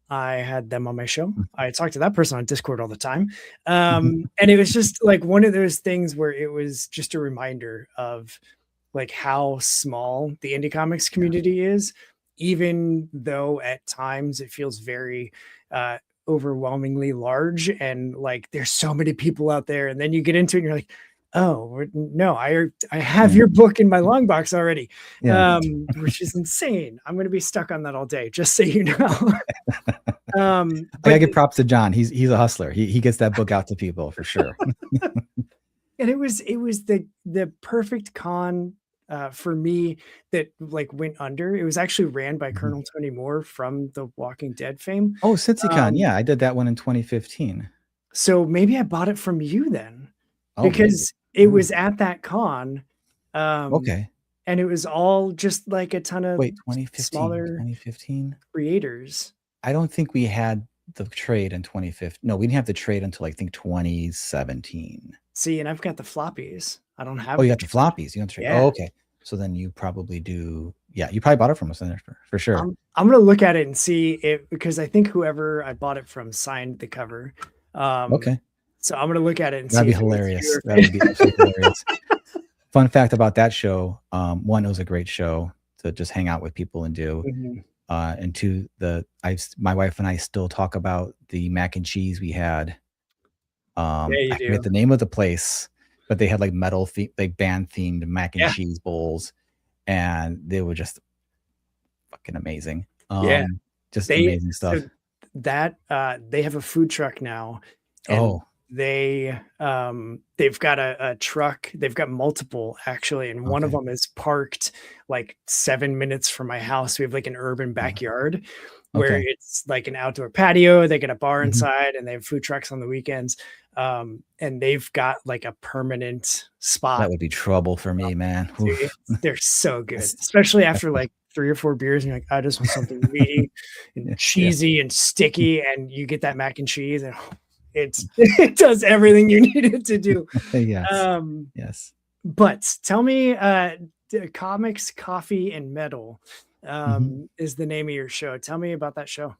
I had them on my show. I talked to that person on Discord all the time. And it was just like one of those things where it was just a reminder of like how small the indie comics community is, even though at times it feels very overwhelmingly large and like there's so many people out there. And then you get into it and you're like, oh no, I have your book in my long box already, which is insane. I'm going to be stuck on that all day, just so you know. I gotta give props to John. He's a hustler. He gets that book out to people for sure. And it was the perfect con for me that like went under. It was actually ran by Colonel Tony Moore from the Walking Dead fame. Oh, CincyCon. Yeah, I did that one in 2015. So maybe I bought it from you then, because it was at that con. Okay. And it was all just like a ton of 2015 creators. I don't think we had the trade in 2015. No, we didn't have the trade until I think 2017. See, and I've got the floppies. I don't have. Oh, you got the floppies. You got the trade. Yeah. Oh, okay. So then you probably do. Yeah, you probably bought it from us for sure. I'm gonna look at it and see it, because I think whoever I bought it from signed the cover. Okay. So I'm gonna look at it and That'd see. Be hilarious. That would be absolutely hilarious. Fun fact about that show: one, it was a great show to just hang out with people and do. And two, my wife and I still talk about the mac and cheese we had. I forget the name of the place, but they had like like band themed mac and cheese bowls, and they were just fucking amazing. Just amazing stuff. So that they have a food truck now. And they've got a truck. They've got multiple actually, and one of them is parked like 7 minutes from my house. We have like an urban backyard where it's like an outdoor patio. They get a bar inside, and they have food trucks on the weekends. And they've got like a permanent spot. That would be trouble for me, man. Dude, they're so good, especially after like 3 or 4 beers, and you're like, I just want something meaty and cheesy and sticky, and you get that mac and cheese, and it does everything you need it to do. Yes. But tell me, Comics, Coffee, and Metal is the name of your show. Tell me about that show.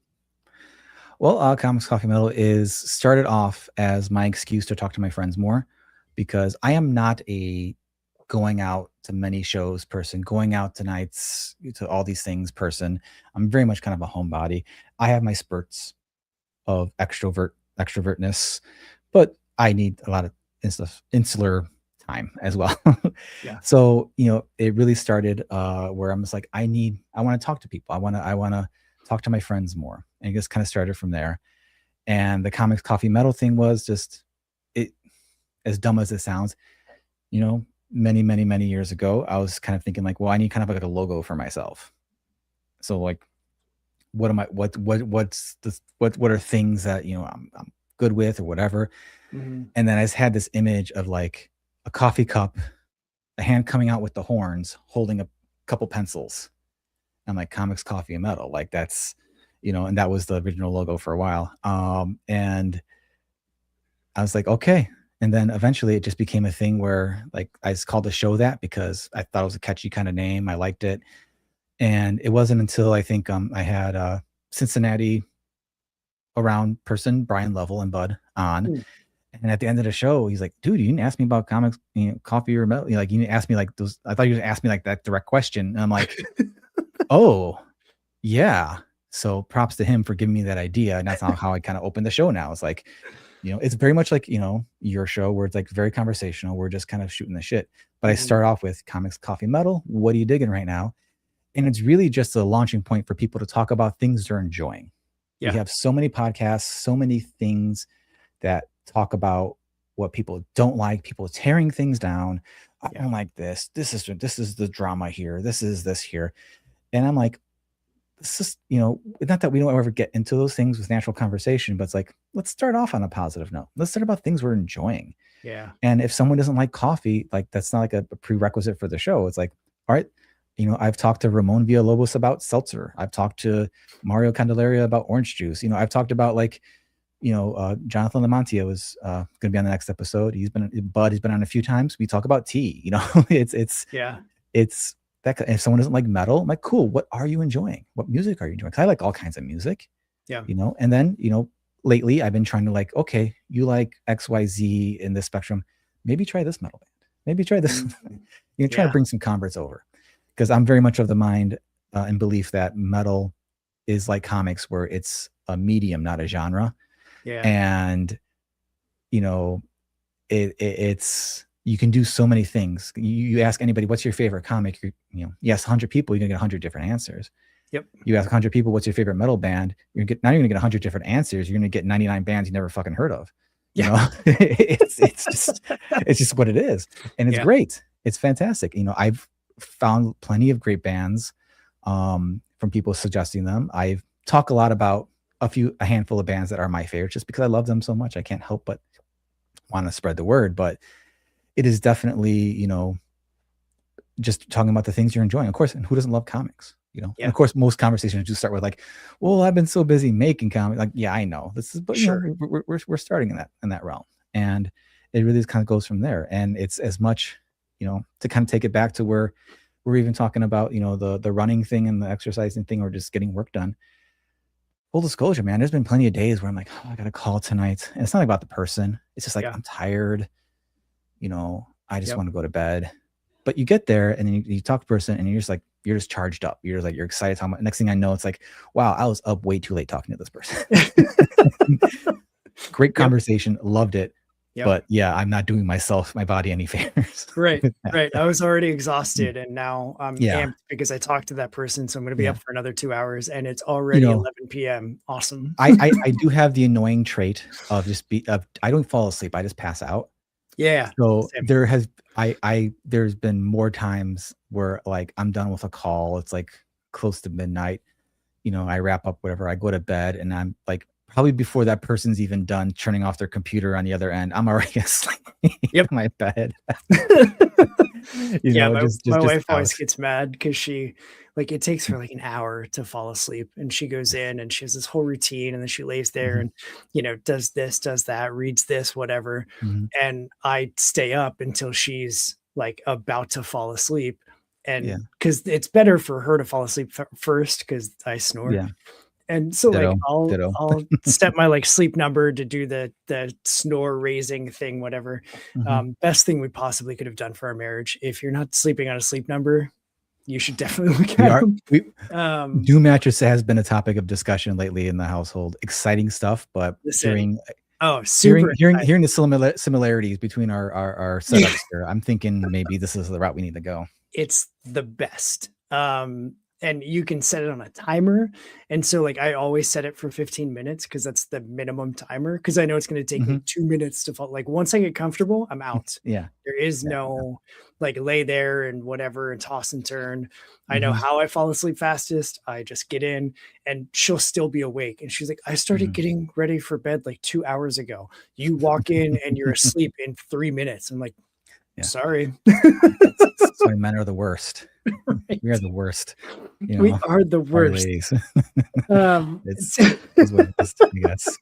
Well, Comics, Coffee, Metal started off as my excuse to talk to my friends more, because I am not a going out to many shows person, going out to nights, to all these things person. I'm very much kind of a homebody. I have my spurts of extrovertness, but I need a lot of insular time as well. So, it really started where I'm just like, I want to talk to people. I want to talk to my friends more. And it just kind of started from there. And the Comics, Coffee, Metal thing was just as dumb as it sounds, many, many, many years ago, I was kind of thinking like, well, I need kind of like a logo for myself. So like, what are things that, I'm good with or whatever. And then I just had this image of like a coffee cup, a hand coming out with the horns, holding a couple pencils. I'm like, Comics, Coffee, and Metal. Like that's, and that was the original logo for a while. And I was like, okay. And then eventually it just became a thing where like I just called the show that because I thought it was a catchy kind of name. I liked it. And it wasn't until I think I had a Cincinnati around person, Brian Lovell and Bud on. And at the end of the show, he's like, dude, you didn't ask me about comics, coffee or metal. You didn't ask me like those. I thought you were going to ask me like that direct question. And I'm like, oh, yeah. So props to him for giving me that idea. And that's how I kind of opened the show now. It's like, it's very much like, your show where it's like very conversational. We're just kind of shooting the shit. But I start off with comics, coffee, metal. What are you digging right now? And it's really just a launching point for people to talk about things they're enjoying. We have so many podcasts, so many things that talk about what people don't like, people tearing things down. I don't like this. This is the drama here. This is this here. And I'm like, this is, not that we don't ever get into those things with natural conversation, but it's like, let's start off on a positive note. Let's start about things we're enjoying. Yeah. And if someone doesn't like coffee, like that's not like a prerequisite for the show. It's like, all right, I've talked to Ramon Villalobos about seltzer. I've talked to Mario Candelaria about orange juice. I've talked about like, Jonathan Lamantia was going to be on the next episode. He's been on a few times. We talk about tea. It's that. If someone doesn't like metal, I'm like, cool. What are you enjoying? What music are you enjoying? Because I like all kinds of music. Yeah. And then lately I've been trying to like, okay, you like XYZ in this spectrum. Maybe try this metal band. Maybe try this. Try to bring some converts over. Because I'm very much of the mind and belief that metal is like comics, where it's a medium, not a genre. Yeah. And it's you can do so many things. You ask anybody, what's your favorite comic? Yes, 100 people, you're gonna get 100 different answers. Yep. You ask 100 people, what's your favorite metal band? You're gonna get 100 different answers. You're gonna get 99 bands you never fucking heard of. It's just what it is, and it's great. It's fantastic. I've found plenty of great bands from people suggesting them. I've talked a lot about a handful of bands that are my favorite, just because I love them so much. I can't help but want to spread the word. But it is definitely, just talking about the things you're enjoying. Of course, and who doesn't love comics? And of course, most conversations do start with like, "Well, I've been so busy making comics." Like, yeah, I know this is, but we're starting in that realm, and it really kind of goes from there. And it's as much, to kind of take it back to where we're even talking about, the running thing and the exercising thing, or just getting work done. Full disclosure, man, there's been plenty of days where I'm like, oh, I got a call tonight. And it's not about the person. It's just like, I'm tired. I just want to go to bed. But you get there and then you talk to the person and you're just charged up. You're just like, you're excited. Next thing I know, it's like, wow, I was up way too late talking to this person. Great conversation. Loved it. Yep. But yeah, I'm not doing my body any favors. Right. I was already exhausted and now I'm amped because I talked to that person. So I'm going to be up for another 2 hours and it's already 11 p.m. Awesome. I do have the annoying trait of I don't fall asleep. I just pass out. Yeah. So there's been more times where like I'm done with a call. It's like close to midnight. I wrap up whatever. I go to bed and I'm like, probably before that person's even done turning off their computer on the other end, I'm already asleep in my bed. My wife always gets mad because she, like, it takes her like an hour to fall asleep, and she goes in and she has this whole routine, and then she lays there and does this, does that, reads this, whatever, and I stay up until she's like about to fall asleep, and because it's better for her to fall asleep first because I snore. Yeah. And so like I'll set my like sleep number to do the snore raising thing, whatever. Best thing we possibly could have done for our marriage. If you're not sleeping on a sleep number, you should definitely look at them. Doom mattress has been a topic of discussion lately in the household. Exciting stuff, but hearing the similarities between our setups here, I'm thinking maybe this is the route we need to go. It's the best. And you can set it on a timer. And so like, I always set it for 15 minutes because that's the minimum timer. Cause I know it's going to take me 2 minutes to fall. Like once I get comfortable, I'm out. Yeah. There is no like lay there and whatever and toss and turn. I know how I fall asleep fastest. I just get in and she'll still be awake. And she's like, I started getting ready for bed like 2 hours ago. You walk in and you're asleep in 3 minutes. I'm like, sorry. So men are the worst. Right. We are the worst. We are the worst. It's what it is, I guess.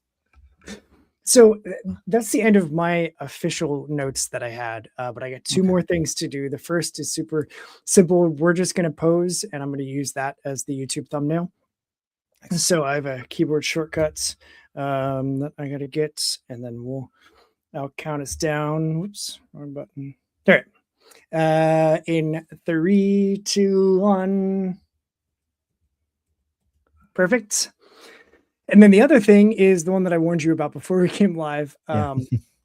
So that's the end of my official notes that I had. But I got two more things to do. The first is super simple. We're just going to pose and I'm going to use that as the YouTube thumbnail. So I have a keyboard shortcuts that I got to get, and then I'll count us down. Whoops, wrong button. There. In 3, 2, 1. Perfect. And then the other thing is the one that I warned you about before we came live. Yeah.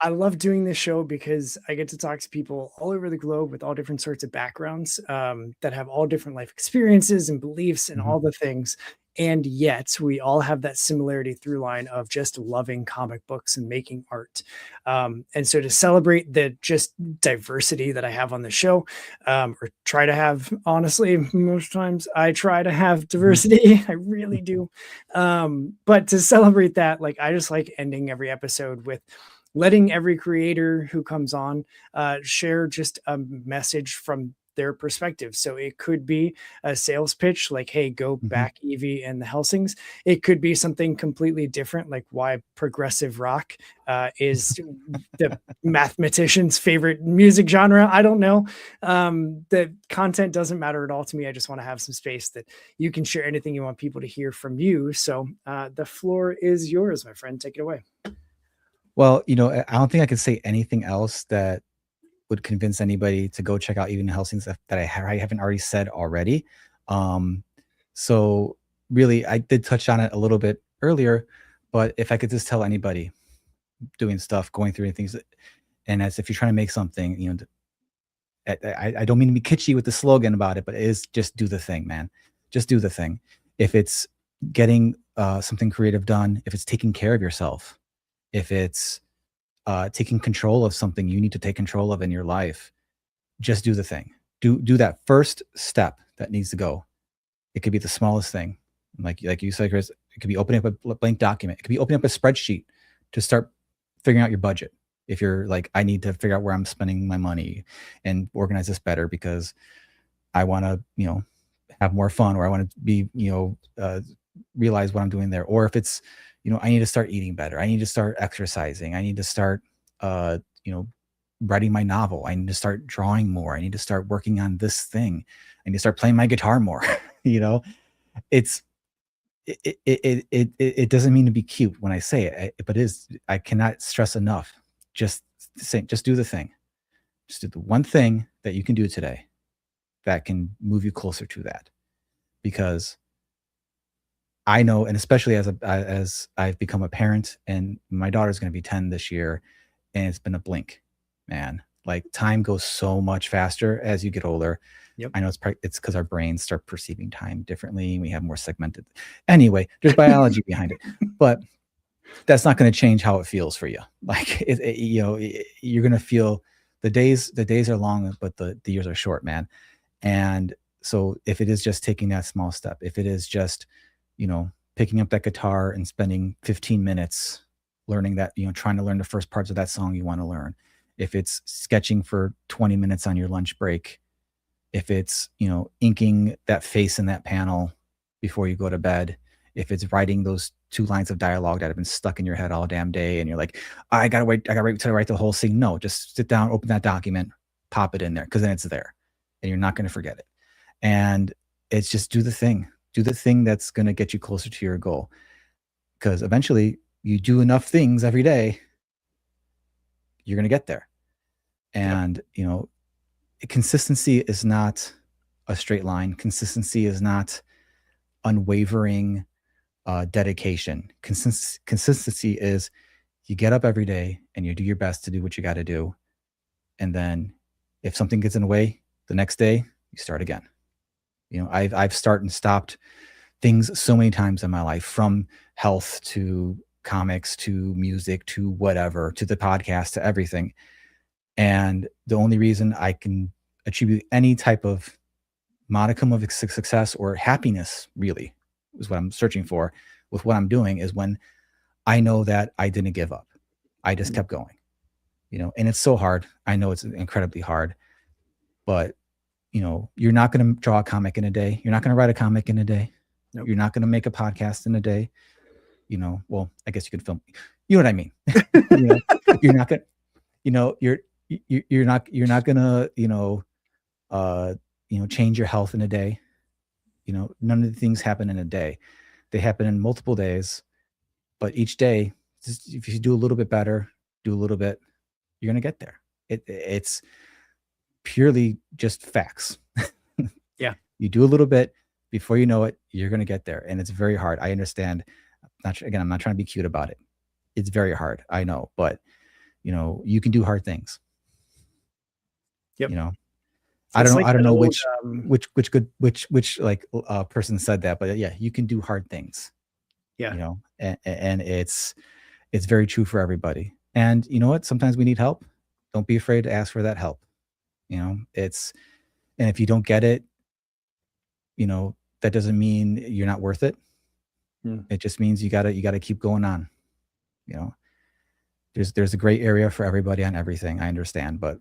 I love doing this show because I get to talk to people all over the globe with all different sorts of backgrounds that have all different life experiences and beliefs and all the things. And yet we all have that similarity through line of just loving comic books and making art. And so to celebrate the just diversity that I have on the show, or try to have, honestly, most times I try to have diversity. I really do. But to celebrate that, like I just like ending every episode with letting every creator who comes on share just a message from their perspective. So it could be a sales pitch like, hey, go back Evie and the Helsings. It could be something completely different, like why progressive rock is the mathematician's favorite music genre. I don't know. The content doesn't matter at all to me. I just want to have some space that you can share anything you want people to hear from you. So the floor is yours, my friend. Take it away. Well, I don't think I could say anything else that would convince anybody to go check out even Helsings that I haven't already said already. So really, I did touch on it a little bit earlier, but if I could just tell anybody doing stuff, going through things, and as if you're trying to make something, I don't mean to be kitschy with the slogan about it, but it is just do the thing, man. Just do the thing. If it's getting something creative done, if it's taking care of yourself, if it's taking control of something you need to take control of in your life, just do the thing. Do that first step that needs to go. It could be the smallest thing. Like you said, Chris, it could be opening up a blank document. It could be opening up a spreadsheet to start figuring out your budget. If you're like, I need to figure out where I'm spending my money and organize this better because I want to, have more fun, or I want to be, realize what I'm doing there. Or if it's, I need to start eating better. I need to start exercising. I need to start, writing my novel. I need to start drawing more. I need to start working on this thing. I need to start playing my guitar more. It doesn't mean to be cute when I say it, but I cannot stress enough. Just do the thing. Just do the one thing that you can do today that can move you closer to that. Because I know, and especially as I've become a parent, and my daughter's going to be 10 this year, and it's been a blink, man. Like time goes so much faster as you get older. Yep. I know it's because our brains start perceiving time differently, and we have more segmented. Anyway, there's biology behind it, but that's not going to change how it feels for you. Like you're going to feel the days are long, but the years are short, man. And so if it is just taking that small step, if it is just picking up that guitar and spending 15 minutes learning that, trying to learn the first parts of that song you want to learn. If it's sketching for 20 minutes on your lunch break, if it's, inking that face in that panel before you go to bed, if it's writing those 2 lines of dialogue that have been stuck in your head all damn day and you're like, I gotta wait till I write the whole thing. No, just sit down, open that document, pop it in there, because then it's there and you're not going to forget it. And it's just do the thing. Do the thing that's going to get you closer to your goal. Because eventually you do enough things every day, you're going to get there. And, consistency is not a straight line. Consistency is not unwavering dedication. Consistency is you get up every day and you do your best to do what you got to do. And then if something gets in the way, the next day you start again. I've started and stopped things so many times in my life, from health to comics to music to whatever, to the podcast, to everything. And the only reason I can attribute any type of modicum of success or happiness, really, is what I'm searching for with what I'm doing, is when I know that I didn't give up. I just kept going, and it's so hard. I know it's incredibly hard, but you're not going to draw a comic in a day. You're not going to write a comic in a day. Nope. You're not going to make a podcast in a day. Well, I guess you could film. You know what I mean? You're not going. You're not going to change your health in a day. None of the things happen in a day. They happen in multiple days, but each day, if you do a little bit better, do a little bit, you're going to get there. It's purely just facts. Yeah. You do a little bit, before you know it, you're going to get there. And it's very hard. I understand. Again, I'm not trying to be cute about it. It's very hard. I know, but you can do hard things. Yep. I don't know. like I don't that know old, which like person said that, but yeah, you can do hard things. Yeah. And it's very true for everybody. And you know what? Sometimes we need help. Don't be afraid to ask for that help. And if you don't get it, that doesn't mean you're not worth it. It just means you gotta keep going on. There's a gray area for everybody on everything. I understand, but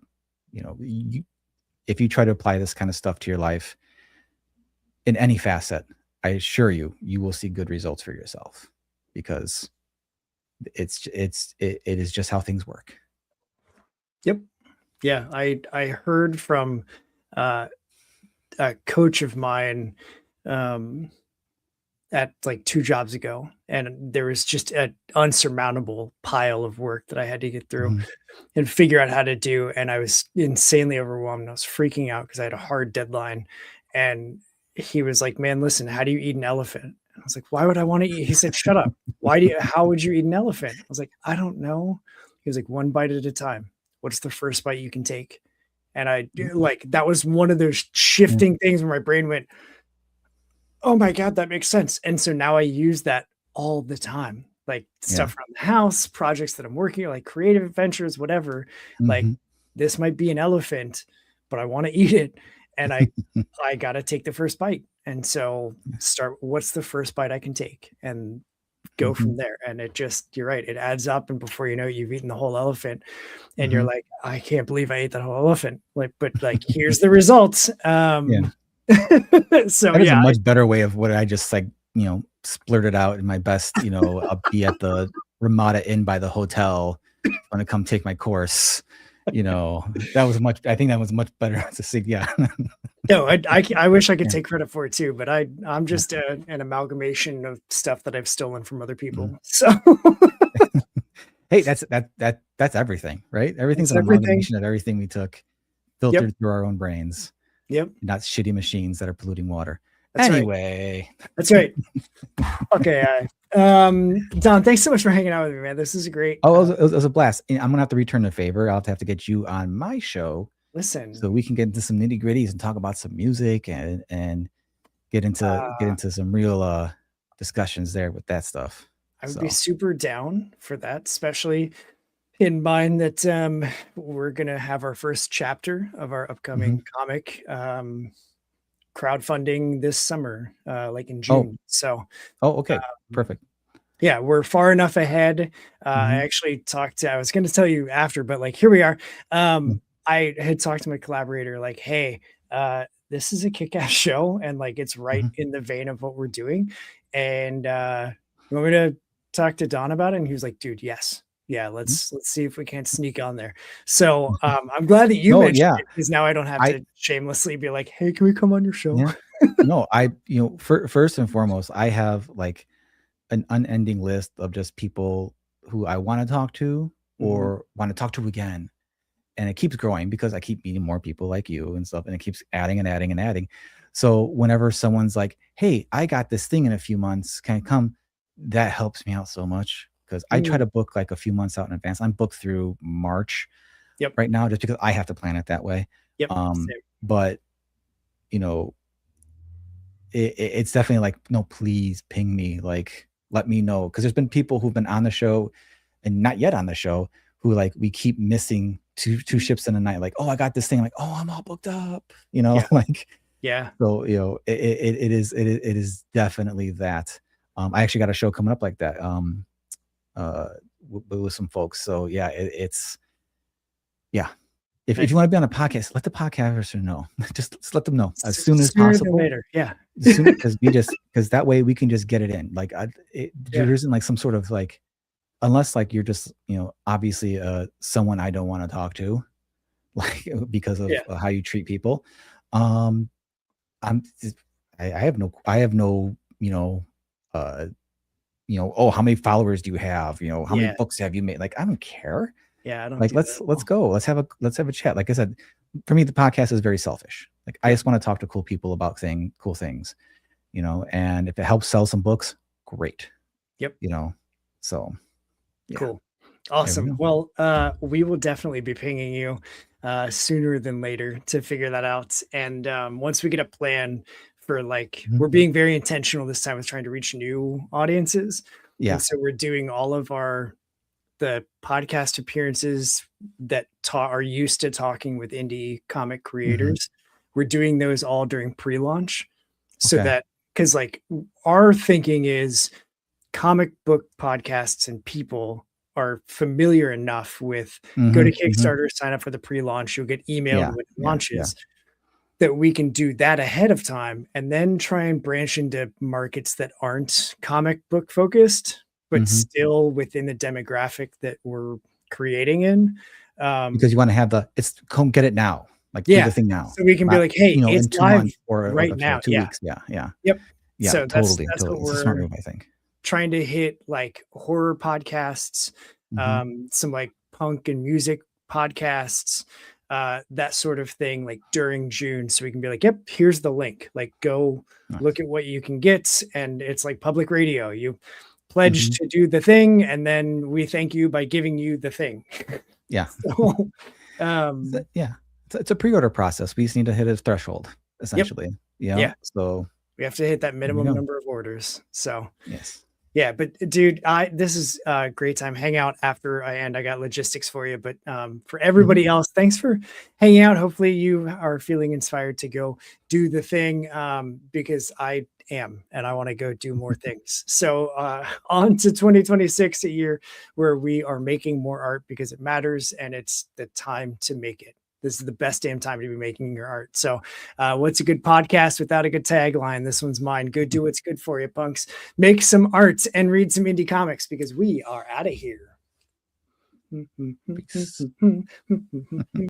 if you try to apply this kind of stuff to your life in any facet, I assure you will see good results for yourself, because it is just how things work. Yep. Yeah. I heard from a coach of mine at like 2 jobs ago, and there was just an unsurmountable pile of work that I had to get through and figure out how to do. And I was insanely overwhelmed. I was freaking out because I had a hard deadline. And he was like, man, listen, how do you eat an elephant? And I was like, why would I want to eat? He said, shut up. How would you eat an elephant? I was like, I don't know. He was like, one bite at a time. What's the first bite you can take? And that was one of those shifting things where my brain went, oh my God, that makes sense. And so now I use that all the time, like stuff around the house, projects that I'm working on, like creative adventures, whatever. Like, this might be an elephant, but I want to eat it. And I got to take the first bite. And so what's the first bite I can take, and go from there. And you're right. It adds up. And before you know it, you've eaten the whole elephant, and you're like, I can't believe I ate that whole elephant. But here's the results. So that is a much better way of what I just splurted out in my best, I'll be at the Ramada Inn by the hotel, want to come take my course. I think that was much better to see. Yeah. No, I wish I could take credit for it too, but I'm just an amalgamation of stuff that I've stolen from other people. So hey, that's everything, right? Everything's an amalgamation of everything we took, filtered through our own brains. Yep. Not shitty machines that are polluting water. That's anyway. Right. That's right. Okay. Don, thanks so much for hanging out with me, man. This is great. Oh, it was a blast. I'm going to have to return the favor. I'll have to get you on my show. Listen. So we can get into some nitty gritties and talk about some music and get into some real discussions there with that stuff. I would be super down for that, especially in mind that we're going to have our first chapter of our upcoming comic crowdfunding this summer, like in June. Okay. Perfect. Yeah, we're far enough ahead. I actually I was going to tell you after, but here we are. I had talked to my collaborator, hey, this is a kick-ass show, and it's right in the vein of what we're doing. And you want me to talk to Don about it? And he was like, dude, yes. Yeah, let's see if we can't sneak on there. So I'm glad that you mentioned it, because now I don't have to shamelessly be like, hey, can we come on your show? Yeah. No, first and foremost, I have an unending list of just people who I want to talk to or want to talk to again. And it keeps growing because I keep meeting more people like you and stuff, and it keeps adding and adding and adding. So whenever someone's like, hey, I got this thing in a few months, can I come? That helps me out so much. Because I try to book a few months out in advance. I'm booked through March right now, just because I have to plan it that way. Yep. But it's definitely no, please ping me, let me know. Because there's been people who've been on the show and not yet on the show who we keep missing two ships in a night. Oh, I got this thing. Oh, I'm all booked up. Yeah. So it is definitely that. I actually got a show coming up like that. With some folks. So yeah, If you want to be on a podcast, let the podcaster know. just let them know as soon as possible. Later. Yeah. Because that way we can just get it in. There isn't some sort of unless you're just obviously someone I don't want to talk to, because of how you treat people. I have no how many followers do you have? How many books have you made? I don't care. Yeah, I don't let's go. Let's have a chat. Like I said, for me, the podcast is very selfish. I just want to talk to cool people about cool things. you know, and if it helps sell some books, great. Yep. You know, so yeah. Cool. There we Awesome. go. Well, we will definitely be pinging you sooner than later to figure that out. And once we get a plan for like, Mhm. we're being very intentional this time with trying to reach new audiences. Yeah. And so we're doing all of the podcast appearances that are used to talking with indie comic creators. We're doing those all during pre-launch so Okay. that, because like our thinking is comic book podcasts and people are familiar enough with go to Kickstarter, sign up for the pre-launch, you'll get emailed when it launches, that we can do that ahead of time and then try and branch into markets that aren't comic book focused, but still within the demographic that we're creating in. Because you want to have come get it now. Like do the thing now. So we can be like, hey, you know, it's in 2 live months or right now. 2 weeks. Yeah. Yep. Yeah, So totally. that's what It's a smart move, I think. Trying to hit like horror podcasts, some like punk and music podcasts, that sort of thing, like during June. So we can be like, yep, here's the link. Like go look at what you can get. And it's like public radio. You pledge to do the thing, and then we thank you by giving you the thing. Yeah. So, it's a pre-order process. We just need to hit a threshold, essentially. You know? Yeah. So we have to hit that minimum number of orders. So yes. Yeah, but dude, this is a great time. Hang out after I end. I got logistics for you, but for everybody else, thanks for hanging out. Hopefully you are feeling inspired to go do the thing, because I am, and I want to go do more things. So on to 2026, a year where we are making more art because it matters and it's the time to make it. This is the best damn time to be making your art. So what's a good podcast without a good tagline? This one's mine. Go do what's good for you, punks. Make some art and read some indie comics because we are out of here.